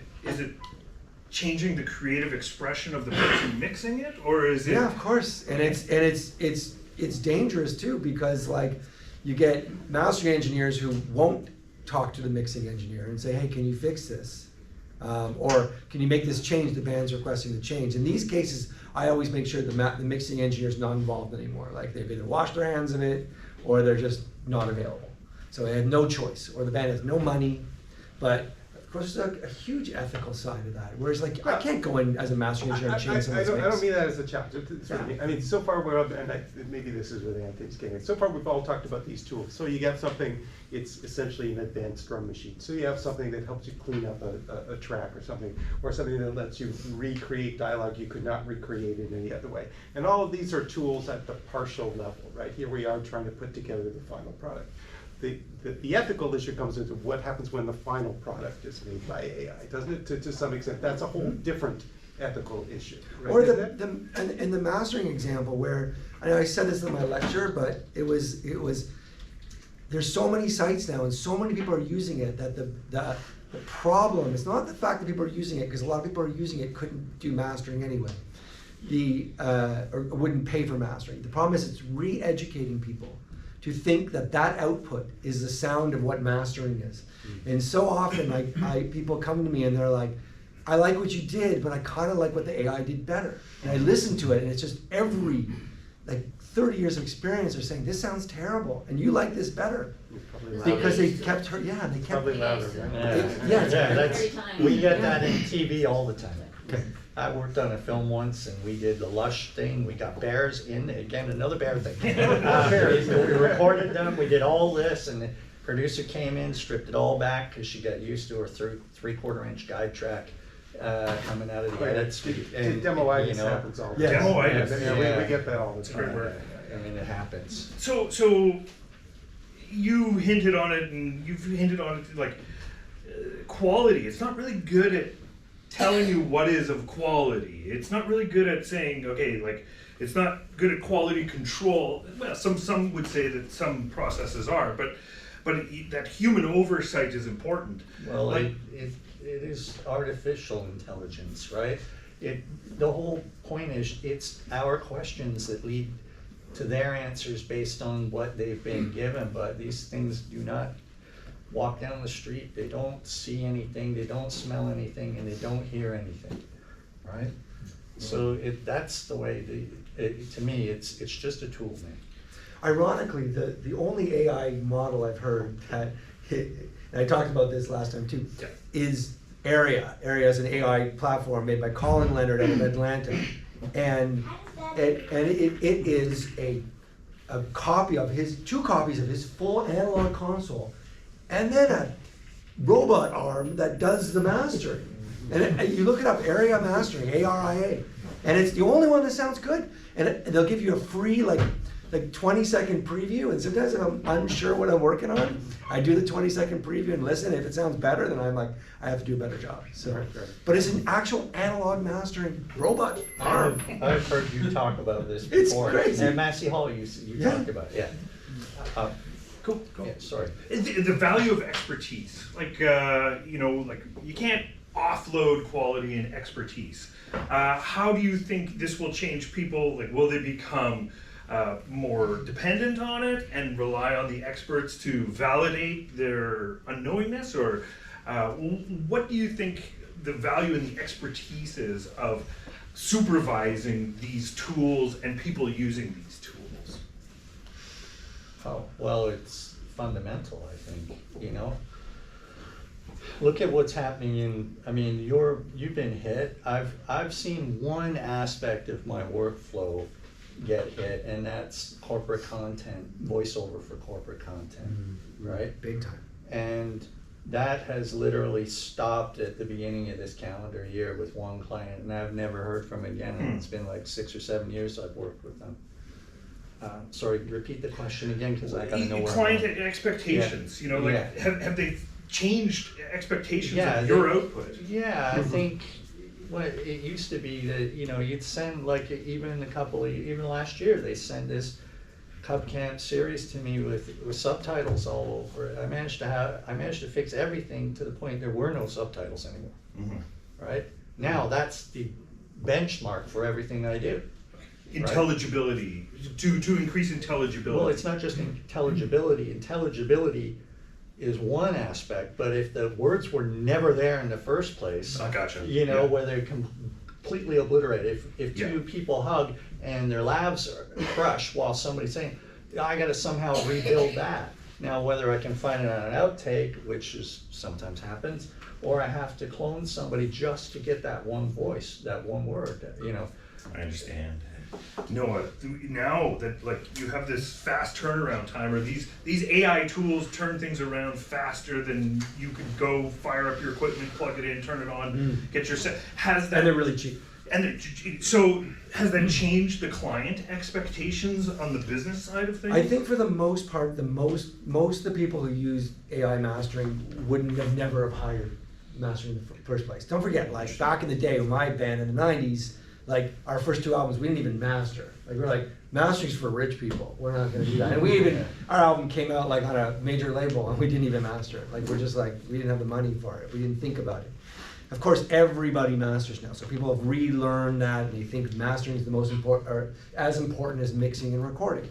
changing the creative expression of the person mixing it, or is it? Yeah, of course. And it's dangerous too, because like you get mastering engineers who won't talk to the mixing engineer and say, hey, can you fix this? Or can you make this change? The band's requesting the change. In these cases, I always make sure the mixing engineer is not involved anymore. Like they've either washed their hands of it or they're just not available. So they have no choice, or the band has no money. But of course, there's a huge ethical side of that. Whereas, like, I can't go in as a mastering engineer and change someone's mix. I don't mean that as a challenge. It's really- Yeah. I mean, so far maybe this is where the Anthony's getting it. So far, we've all talked about these tools. So you get something, it's essentially an advanced drum machine. So you have something that helps you clean up a track or something that lets you recreate dialogue you could not recreate in any other way. And all of these are tools at the partial level, right? Here we are trying to put together the final product. The ethical issue comes into what happens when the final product is made by AI, doesn't it? To some extent, that's a whole different ethical issue. Right? Or Isn't it? in the mastering example where, I know I said this in my lecture, but it was, there's so many sites now and so many people are using it that the problem is not the fact that people are using it, because a lot of people are using it couldn't do mastering anyway. Or wouldn't pay for mastering. The problem is it's re-educating people to think that output is the sound of what mastering is. And so often people come to me and they're like, I like what you did, but I kind of like what the AI did better. And I listen to it and it's just every, like 30 years of experience are saying, this sounds terrible, and you like this better. Because they kept her, yeah, they kept. Probably louder, right? Yeah, That's, Every time. we get that in TV all the time. I worked on a film once and we did the Lush thing, we got bears in, again, another bear thing. We recorded them, we did all this, and the producer came in, stripped it all back, because she got used to her 3/4 inch guide track coming out of the edits. And, Demoitis you know, happens all the Yes. time. Demoitis. Yeah, we get that all the It's a great time. word. I mean, it happens. So you hinted on it, and you've hinted on it, like quality. It's not really good at telling you what is of quality. It's not really good at saying, okay, like it's not good at quality control. Well, some would say that some processes are, but that human oversight is important. Well, Like- it is artificial intelligence, right? The whole point is it's our questions that lead to their answers based on what they've been given, but these things do not walk down the street, they don't see anything, they don't smell anything, and they don't hear anything, right? So that's the way, to me, it's just a tool, man. Ironically, the only AI model I've heard that, and I talked about this last time too, Yeah. is Aria. Aria is an AI platform made by Colin Leonard out of Atlanta. And it is a copy of two copies of his full analog console, and then a robot arm that does the mastering. And you look it up, Aria Mastering, ARIA, and it's the only one that sounds good. And they'll give you a free like 20-second preview, and sometimes if I'm unsure what I'm working on, I do the 20-second preview and listen. If it sounds better, then I'm like, I have to do a better job. So, but it's an actual analog mastering robot arm. I've heard you talk about this It's before. crazy. And Massey Hall, you Yeah. talked about it, yeah. Cool. Yeah, sorry. The value of expertise, like like you can't offload quality and expertise. How do you think this will change people? Like, will they become more dependent on it and rely on the experts to validate their unknowingness, or what do you think the value and the expertise is of supervising these tools and people using these tools? Oh, well, it's fundamental, I think, Look at what's happening you've been hit. I've seen one aspect of my workflow get hit, and that's corporate content, voiceover for corporate content, right? Big time. And that has literally stopped at the beginning of this calendar year with one client, and I've never heard from him again, and it's been like 6 or 7 years I've worked with them. Sorry, repeat the question again, because I gotta know where client I'm going. expectations, have they changed expectations Yeah, of your output? Yeah, I think it used to be that, you'd send even last year, they sent this Cub Camp series to me with subtitles all over it. I managed to fix everything to the point there were no subtitles anymore. Right? Now that's the benchmark for everything I do. Intelligibility, to increase intelligibility. Well, it's not just intelligibility. Intelligibility is one aspect, but if the words were never there in the first place, I gotcha. where they're completely obliterated. If two people hug and their labs are crushed while somebody's saying, I gotta somehow rebuild that. Now, whether I can find it on an outtake, which sometimes happens, or I have to clone somebody just to get that one voice, that one word, I understand. Noah, now that you have this fast turnaround time, or these AI tools turn things around faster than you could go fire up your equipment, plug it in, turn it on, get your set. And they're really cheap. So has that changed the client expectations on the business side of things? I think for the most part, most of the people who use AI mastering never have hired mastering in the first place. Don't forget, back in the day with my band in the 90s, our first 2 albums, we didn't even master. We're like, mastering's for rich people. We're not gonna do that. And our album came out on a major label and we didn't even master it. We didn't have the money for it. We didn't think about it. Of course, everybody masters now. So people have relearned that and they think mastering is the most important, or as important as mixing and recording.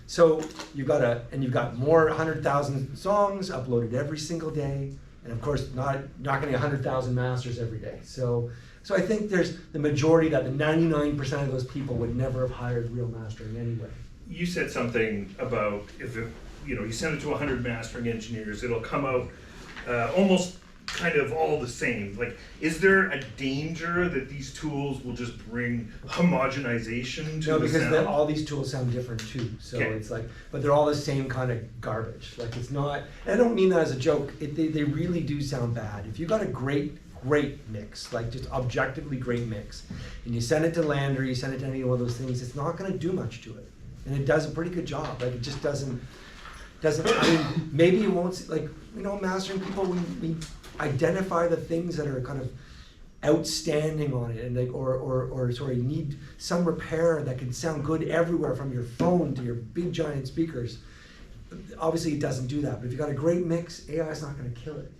So you've got more 100,000 songs uploaded every single day. And of course, not getting 100,000 masters every day. So I think there's the majority the 99% of those people would never have hired real mastering anyway. You said something about if you send it to 100 mastering engineers, it'll come out almost kind of all the same. Is there a danger that these tools will just bring homogenization to the sound? Because all these tools sound different too. So it's but they're all the same kind of garbage. It's not, and I don't mean that as a joke, they really do sound bad. If you've got a great mix, just objectively great mix, and you send it to Landry, you send it to any one of those things, it's not gonna do much to it. And it does a pretty good job. It just doesn't, maybe it won't, mastering people, we identify the things that are kind of outstanding on it, and you need some repair that can sound good everywhere from your phone to your big giant speakers. Obviously it doesn't do that, but if you've got a great mix, AI is not gonna kill it.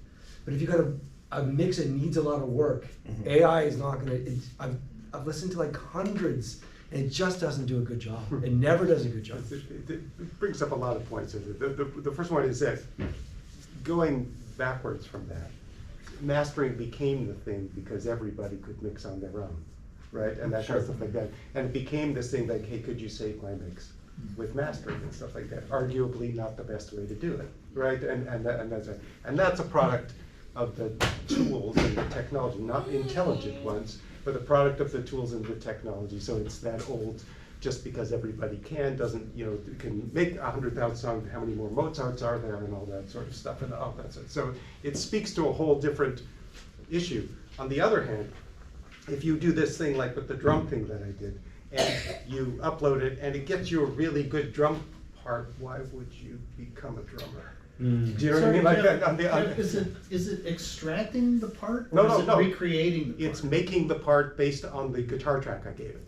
But if you've got a mix that needs a lot of work, AI is not gonna, I've listened to hundreds, and it just doesn't do a good job. It never does a good job. It brings up a lot of points. The first one is that going backwards from that, mastering became the thing because everybody could mix on their own, right? And that kind of stuff like that. And it became this thing hey, could you save my mix with mastering and stuff like that? Arguably not the best way to do it, right? And that's a product of the tools and the technology, not intelligent ones, but the product of the tools and the technology. So it's that old, just because everybody doesn't, can make 100,000 songs, how many more Mozarts are there and all that sort of stuff and all that sort. So it speaks to a whole different issue. On the other hand, if you do this thing with the drum thing that I did, and you upload it, and it gets you a really good drum part, why would you become a drummer? Do you know what I mean? Like that, Is it extracting the part? No, or no, is it no. recreating the part? It's making the part based on the guitar track I gave it.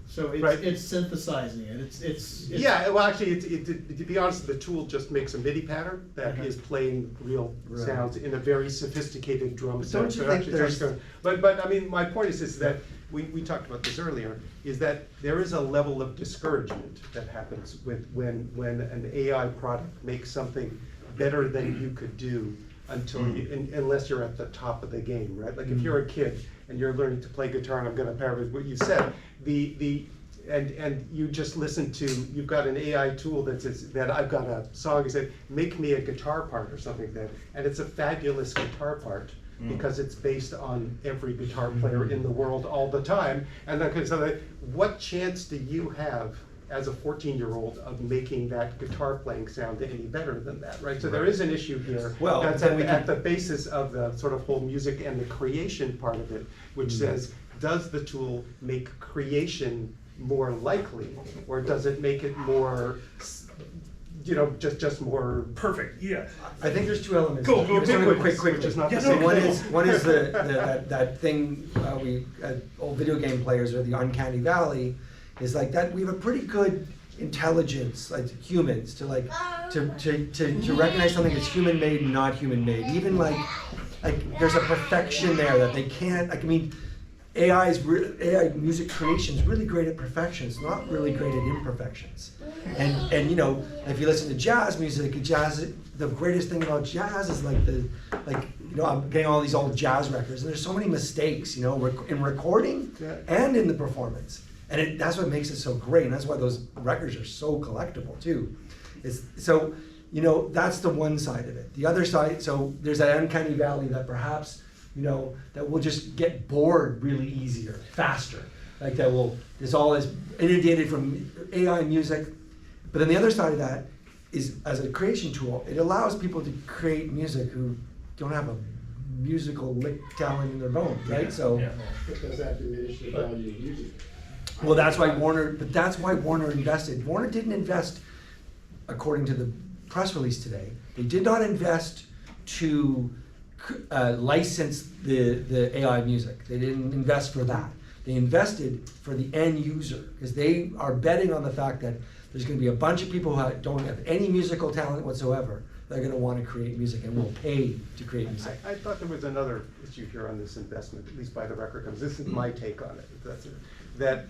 So it's, right. it's synthesizing it. It's Yeah, well, actually, to be honest, the tool just makes a MIDI pattern that is playing real Right. sounds in a very sophisticated drum But sound. don't you So think actually there's- just but I mean, my point is that we talked about this earlier, is that there is a level of discouragement that happens with when an AI product makes something better than you could do until unless you're at the top of the game, right? Like if you're a kid and you're learning to play guitar, and I'm going to paraphrase what you said, and you just listen to, you've got an AI tool that says that I've got a song, you said, make me a guitar part or something like that, and it's a fabulous guitar part because it's based on every guitar player in the world all the time, and then so what chance do you have as a 14-year-old of making that guitar playing sound any better than that, right? So there is an issue here Well, that's then we at can- the basis of the sort of whole music and the creation part of it, which says, does the tool make creation more likely, or does it make it more, just more? Perfect, yeah. I think there's two elements. Go I'm just gonna go ubiquitous, quick. which is not Yeah, the same. no, One is that thing old video game players or the uncanny valley is like that. We have a pretty good intelligence, like humans, to recognize something that's human made and not human made. Even like there's a perfection there that they can't. Like I mean, AI music creation is really great at perfection. It's not really great at imperfections. And if you listen to jazz music, the greatest thing about jazz is I'm getting all these old jazz records, and there's so many mistakes, in recording and in the performance. And that's what makes it so great, and that's why those records are so collectible too. That's the one side of it. The other side, so there's that uncanny valley that perhaps, that we'll just get bored really easier, faster. Like it's all is inundated from AI music. But then the other side of that is, as a creation tool, it allows people to create music who don't have a musical lick talent in their bones, right? So. Yeah. Does that diminish the value of music? Well, that's why Warner invested. Warner didn't invest, according to the press release today, they did not invest to license the AI music. They didn't invest for that. They invested for the end user, because they are betting on the fact that there's going to be a bunch of people who don't have any musical talent whatsoever. They're going to want to create music and will pay to create music. I thought there was another issue here on this investment, at least by the record comes. This is my take on it. That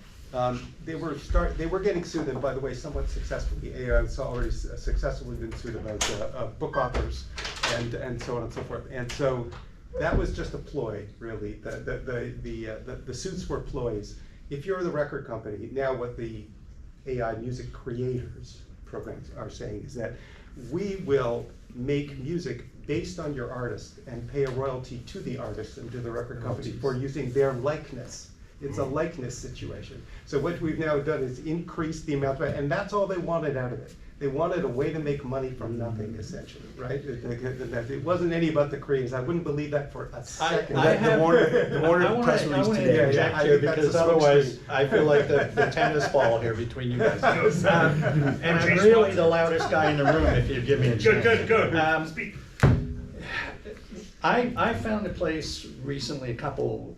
they were getting sued, and by the way, somewhat successfully. AI has already successfully been sued about book authors and so on and so forth. And so that was just a ploy, really. The suits were ploys. If you're the record company, now what the AI music creators programs are saying is that we will make music based on your artist and pay a royalty to the artist and to the record company for using their likeness. It's a likeness situation. So what we've now done is increase the amount, and that's all they wanted out of it. They wanted a way to make money from nothing, essentially, right? It wasn't any about the creators. I wouldn't believe that for a second. The Warner press release today. I interject here because otherwise I feel like the tennis ball here between you guys. And I'm really the loudest guy in the room if you give me a chance. Good. Speak. I found a place recently, a couple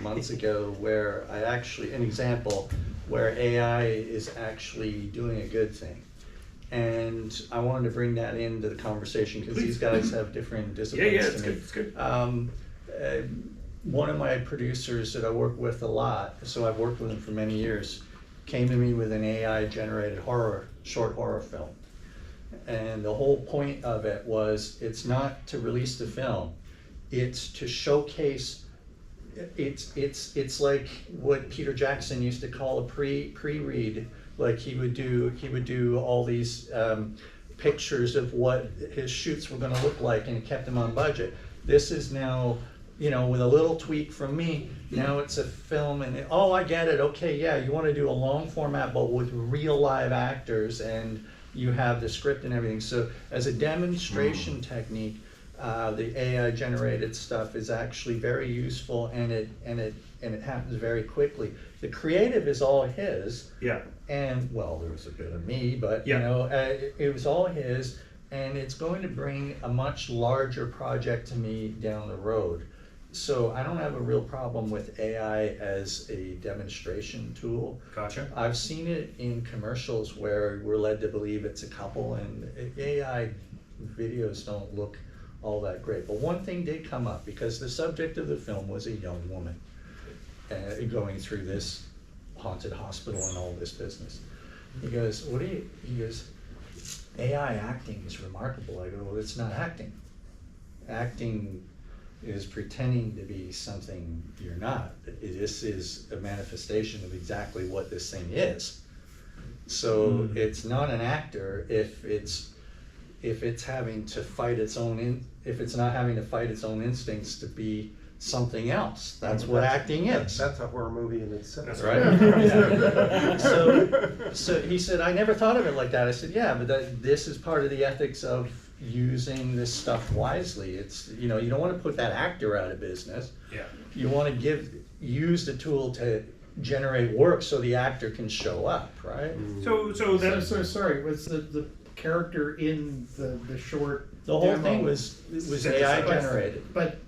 months ago, where an example where AI is actually doing a good thing. And I wanted to bring that into the conversation because these guys have different disciplines. Yeah, it's good. One of my producers that I work with a lot, so I've worked with him for many years, came to me with an AI-generated short horror film. And the whole point of it was, it's not to release the film, it's to showcase. It's like what Peter Jackson used to call a pre-read. Like he would do all these pictures of what his shoots were going to look like, and it kept him on budget. This is now, with a little tweak from me, now it's a film, and I get it. Okay, yeah, you want to do a long format, but with real live actors, and you have the script and everything. So as a demonstration technique, the AI generated stuff is actually very useful, and and it happens very quickly. The creative is all his. Yeah. And, well, there was a bit of me, but, Yeah. you know, it was all his, and it's going to bring a much larger project to me down the road. So I don't have a real problem with AI as a demonstration tool. Gotcha. I've seen it in commercials where we're led to believe it's a couple, and AI videos don't look all that great. But one thing did come up, because the subject of the film was a young woman going through this haunted hospital and all this business. He goes, he goes, AI acting is remarkable. I go, well, it's not acting. Acting is pretending to be something you're not. This is a manifestation of exactly what this thing is. So it's not an actor if it's having to fight its own if it's not having to fight its own instincts to be something else. That's what acting is. That's a horror movie in itself. That's right. Yeah. So he said, I never thought of it like that. I said, yeah, but this is part of the ethics of using this stuff wisely. It's, you know, you don't want to put that actor out of business. Yeah. You want to use the tool to generate work so the actor can show up, right? So that's So sorry, was the character in the short The whole demo, thing was AI generated. but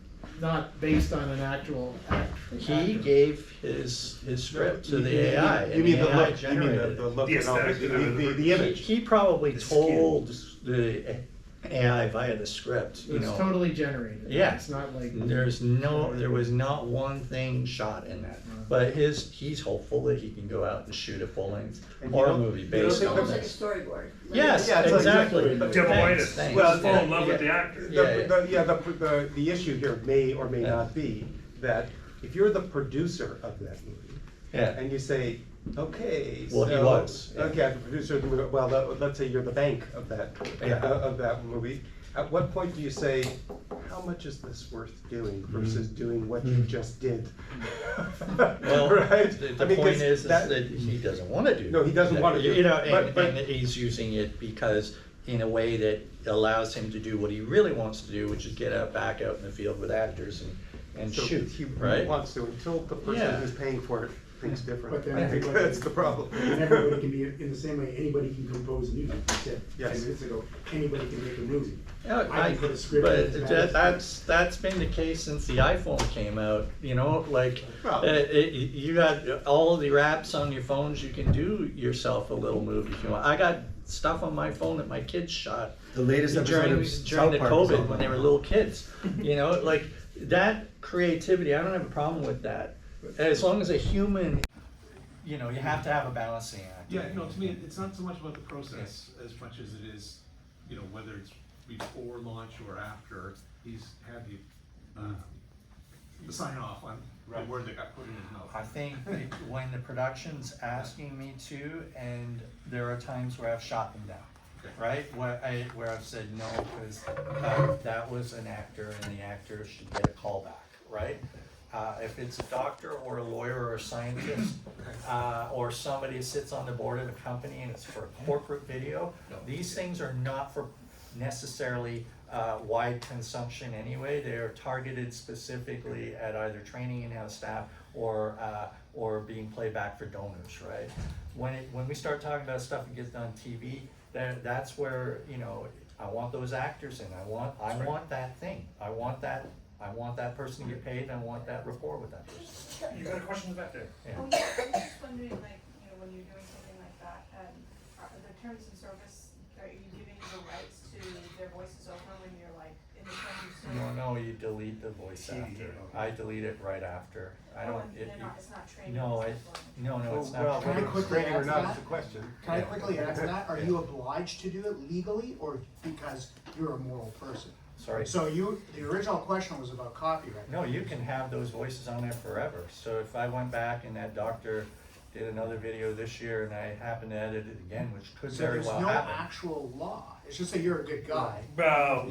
not based on an actual He gave his script to the AI. You and mean the the AI look? You mean generated the look The and all aesthetic, the image? He probably The told the AI via the script, you It's know. totally generated. Yeah. It's not like. There was not one thing shot in that. But he's hopeful that he can go out and shoot a full-length And horror movie based It's on almost like a this. storyboard. Yes, Yeah, it's like exactly. exactly. Devilitis. Thanks. Well, Fall in love with the actor. The issue here may or may not be that if you're the producer of that movie, Yeah. and you say, okay, Well, he so- was, yeah. Okay, the producer of the movie, well, let's say you're the bank of that, Yeah. of that movie. At what point do you say, how much is this worth doing versus doing what you just did? Well, Right? the I mean, point 'cause is that he doesn't want to do. No, he doesn't that. want to do You know, it, but- and he's using it because in a way that allows him to do what he really wants to do, which is get back out in the field with actors and So shoot, he right? wants to, until the person Yeah. who's paying for it thinks different. But then I think everybody- that's the problem. And everybody can be, in the same way, anybody can compose music, you said Yes. 10 minutes ago, anybody can make a music. Yeah, I can put a script but in it. that's been the case since the iPhone came out. You know, like Well- you got all of the apps on your phones. You can do yourself a little movie if you want. I got stuff on my phone that my kids shot The latest episode during of the South Park was COVID on when they were that. little kids. You know, like that creativity. I don't have a problem with that, as long as a human. You know, you have to have a balancing act. Yeah, no, to me, it's not so much about the process as much as it is, you know, whether it's before launch or after, he's had the sign off on the word that got put in his mouth. I think when the production's asking me to, and there are times where I've shot them down, Okay. right? Where I've said no, because that was an actor and the actor should get a call back, right? If it's a doctor or a lawyer or a scientist, or somebody who sits on the board of a company and it's for a corporate video, these things are not for necessarily wide consumption anyway. They are targeted specifically at either training in-house staff or being played back for donors, right? When we start talking about stuff that gets done on TV, that's where, you know, I want those actors in. I want that thing. I want that person to get paid, and I want that rapport with that person. You got a question back there? Yeah. Oh, yeah, I'm just wondering, like, you know, when you're doing something like that, are the terms and service, are you giving the rights to their voices over when you're like in the terms of service? No, you delete the voice after. I delete it right after. I Oh, don't. and they're not, it's not training. No, and it, stuff like- no, it's not. Well, true. whether it's quickly training or answer not that? is the question. Can I quickly answer that? Are you obliged to do it legally or because you're a moral person? Sorry. So the original question was about copyright. No, you can have those voices on there forever. So if I went back and that doctor did another video this year and I happened to edit it again, which could So very there's well no happen. actual law. It's just that you're a good guy. Well,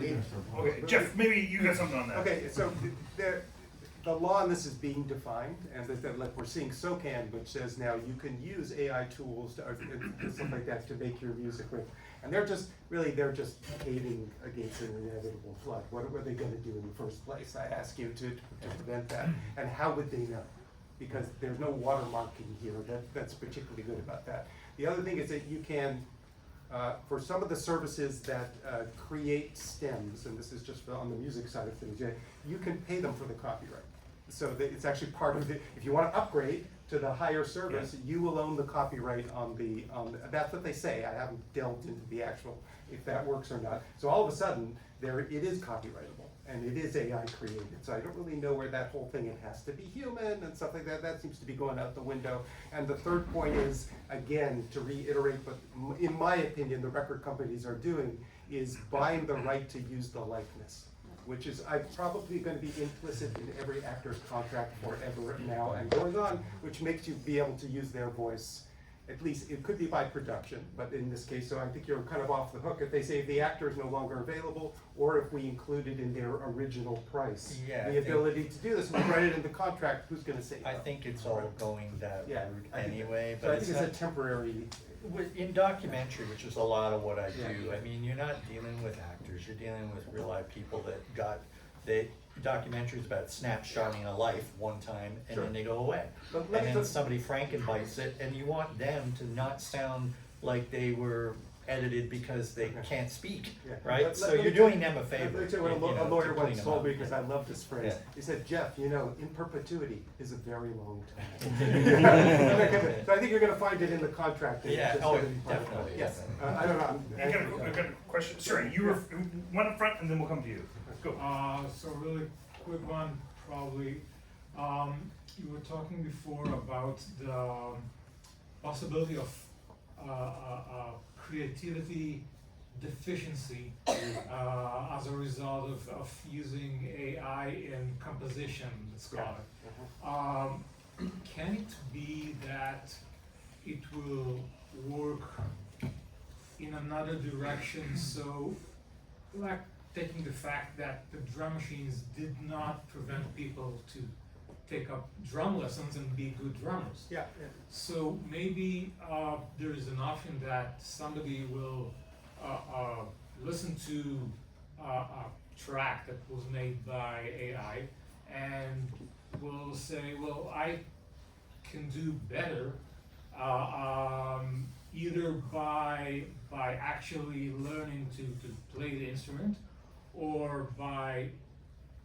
okay, Jeff, maybe you got something on that. Okay, so the law on this is being defined, and that, like, we're seeing SOCAN, which says now you can use AI tools or stuff like that to make your music with, and they're just caving against an inevitable flood. What were they gonna do in the first place? I ask you to prevent that, and how would they know? because there's no watermarking here. That's particularly good about that. The other thing is that you can, for some of the services that create stems, and this is just on the music side of things, you can pay them for the copyright. So that it's actually part of it. If you want to upgrade to the higher service, you will own the copyright on the, that's what they say. I haven't delved into the actual, if that works or not. So all of a sudden, it is copyrightable, and it is AI created. So I don't really know where that whole thing, it has to be human and stuff like that, that seems to be going out the window. And the third point is, again, to reiterate what, in my opinion, the record companies are doing, is buying the right to use the likeness, which is probably going to be implicit in every actor's contract forever now and going on, which makes you be able to use their voice. At least it could be by production, but in this case, so I think you're kind of off the hook if they say the actor is no longer available, or if we include it in their original price. Yeah, The ability to do this, we write it in the contract, who's going to say no? I think it's all going that route I think anyway, so but I think it's a temporary. in documentary, which is a lot of what I do, I mean, you're not dealing with actors, you're dealing with real life people that got, documentaries about snapshotting a life one time and then they go away. But And then somebody Frankenbites it, and you want them to not sound like they were edited because they can't speak, right? So you're doing them a favor. Let me tell you what a lawyer once told me, because Yeah. I love this phrase. Yeah. He said, Jeff, you know, in perpetuity is a very long time. So I think you're gonna find it in the contract. that it's Yeah, just oh, gonna be part of it. definitely, Yes, definitely. I don't know. I've got a question. Sorry, you were one up front, and then we'll come to you. Go. So really quick one, probably. You were talking before about the possibility of creativity deficiency as a result of using AI in composition, let's call it. Can it be that it will work in another direction, so like taking the fact that the drum machines did not prevent people to take up drum lessons and be good drummers. Yeah. So maybe there is an option that somebody will listen to a track that was made by AI and will say, well, I can do better either by actually learning to play the instrument, or by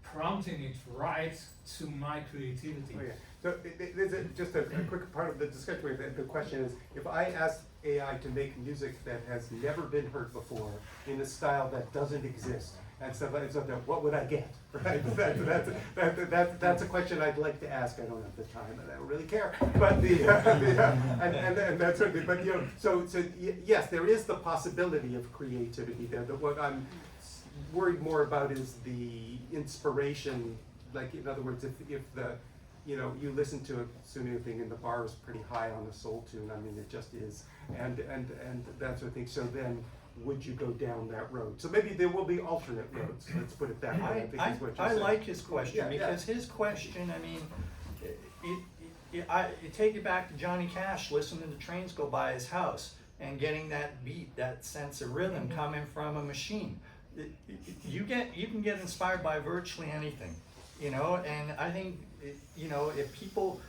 prompting it right to my creativity. Oh, yeah. So there's just a quick part of the discussion where the question is, if I ask AI to make music that has never been heard before in a style that doesn't exist, and stuff like that, what would I get? Right? That's a question I'd like to ask. I don't have the time, and I don't really care. But and that's certainly. But you know, so yes, there is the possibility of creativity there. What I'm worried more about is the inspiration. Like, in other words, if the, you know, you listen to a soothing thing and the bar is pretty high on a soul tune, I mean, it just is, and that sort of thing. So then, would you go down that road? So maybe there will be alternate roads. Let's put it that way. I think is what you're I saying. like his question, because his question, I mean, I take it back to Johnny Cash listening to trains go by his house and getting that beat, that sense of rhythm coming from a machine. You can get inspired by virtually anything, you know. And I think, you know, if people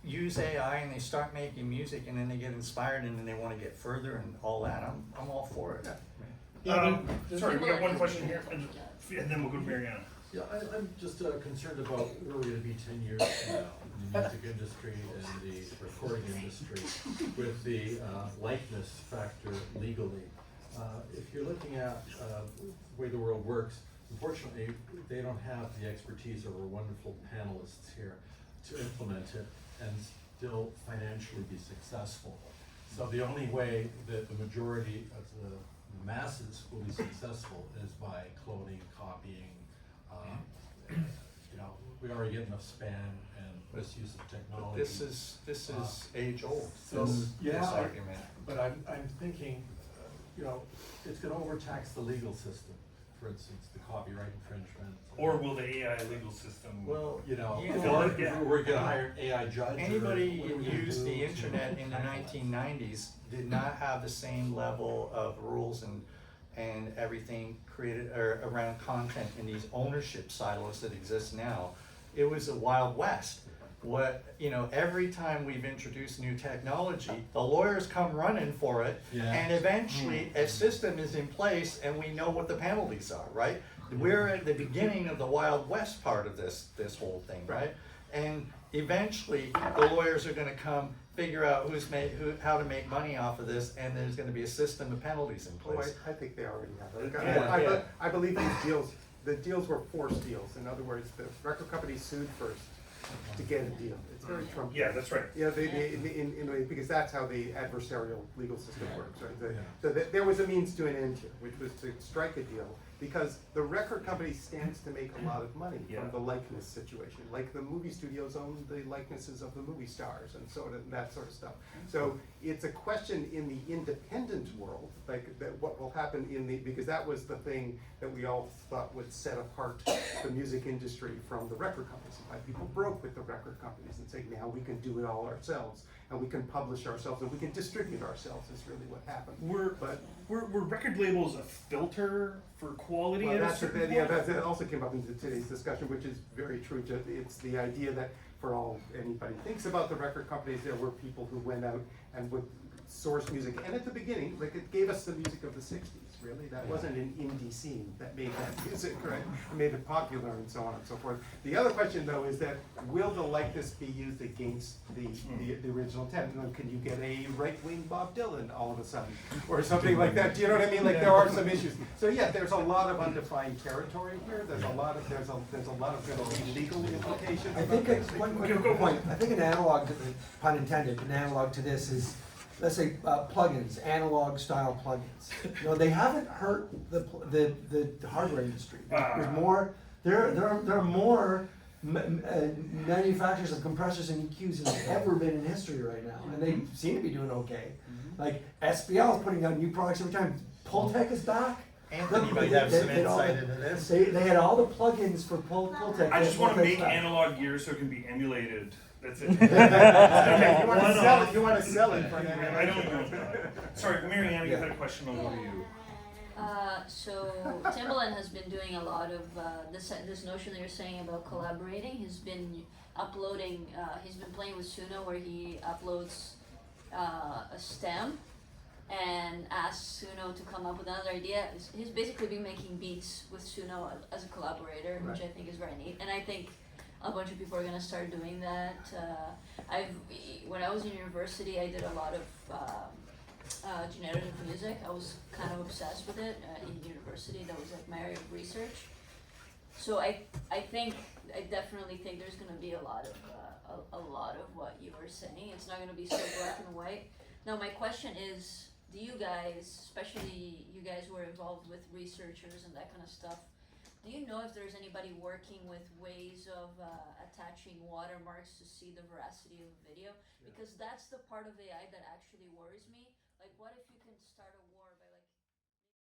use AI and they start making music and then they get inspired and then they want to get further and all that, I'm all for it. Sorry, we got one question here, and then we'll go to Mariana. Yeah, I'm just concerned about where we're gonna be 10 years from now in the music industry and the recording industry with the likeness factor legally. If you're looking at the way the world works, unfortunately, they don't have the expertise of our wonderful panelists here to implement it and still financially be successful. So the only way that the majority of the masses will be successful is by cloning, copying. You know, we already get enough spam and misuse of technology. This is age old. So this argument. but I'm thinking, you know, it's going to overtax the legal system. For instance, the copyright infringement. Or will the AI legal system? Well, you know, Yeah. we're going to hire an AI judge. Anybody who used the internet in the 1990s did not have the same level of rules and everything created around content in these ownership silos that exist now. It was a Wild West. every time we've introduced new technology, the lawyers come running for it, Yeah. and eventually a system is in place and we know what the penalties are, right? We're at the beginning of the Wild West part of this whole thing, right? And eventually the lawyers are gonna come figure out how to make money off of this, and there's gonna be a system of penalties in Oh, place. I think they already have it. Yeah. I believe the deals were forced deals. In other words, the record company sued first to get a deal. It's very Trump. Yeah, that's right. Yeah, because that's how the adversarial legal system works, right? So there was a means to an end here, which was to strike a deal, because the record company stands to make a lot of money from the likeness situation. Like the movie studios own the likenesses of the movie stars and that sort of stuff. So it's a question in the independent world, like what will happen because that was the thing that we all thought would set apart the music industry from the record companies. Why people broke with the record companies and say, now we can do it all ourselves, and we can publish ourselves, and we can distribute ourselves is really what happened. Were record labels a filter for quality? Well, at a certain point? that also came up in today's discussion, which is very true. It's the idea that for all anybody thinks about the record companies, there were people who went out and would source music. And at the beginning, like it gave us the music of the 60s, really. That wasn't an indie scene that made that music, right? It made it popular and so on and so forth. The other question, though, is that will the likeness be used against the original intent? Can you get a right-wing Bob Dylan all of a sudden? Or something like that? Do you know what I mean? Like there are some issues. So yeah, there's a lot of undefined territory here. There's a lot of going to be legal implications. I think one quick point. I think an analog, pun intended, an analog to this is, let's say plugins, analog style plugins. They haven't hurt the hardware industry. There's more. There are more manufacturers of compressors and EQs than there's ever been in history right now, and they seem to be doing okay. Like SPL is putting out new products every time. Pultec is back. Anthony might have some insight into this. They had all the plugins for Pultec. I just want to make analog gear so it can be emulated. That's it. Okay, you want to sell it for an I don't know. Sorry, Marianne, you had a question. I'll go to you. So Timbaland has been doing a lot of this notion that you're saying about collaborating. He's been uploading. He's been playing with Suno, where he uploads a stem and asks Suno to come up with another idea. He's basically been making beats with Suno as a collaborator, which I think is very neat. And I think a bunch of people are gonna start doing that. When I was in university, I did a lot of generative music. I was kind of obsessed with it in university. That was like my area of research. So I definitely think there's gonna be a lot of what you were saying. It's not gonna be so black and white. Now my question is, do you guys, especially you guys who are involved with researchers and that kind of stuff, do you know if there's anybody working with ways of attaching watermarks to see the veracity of a video? Because that's the part of AI that actually worries me. Like, what if you can start a war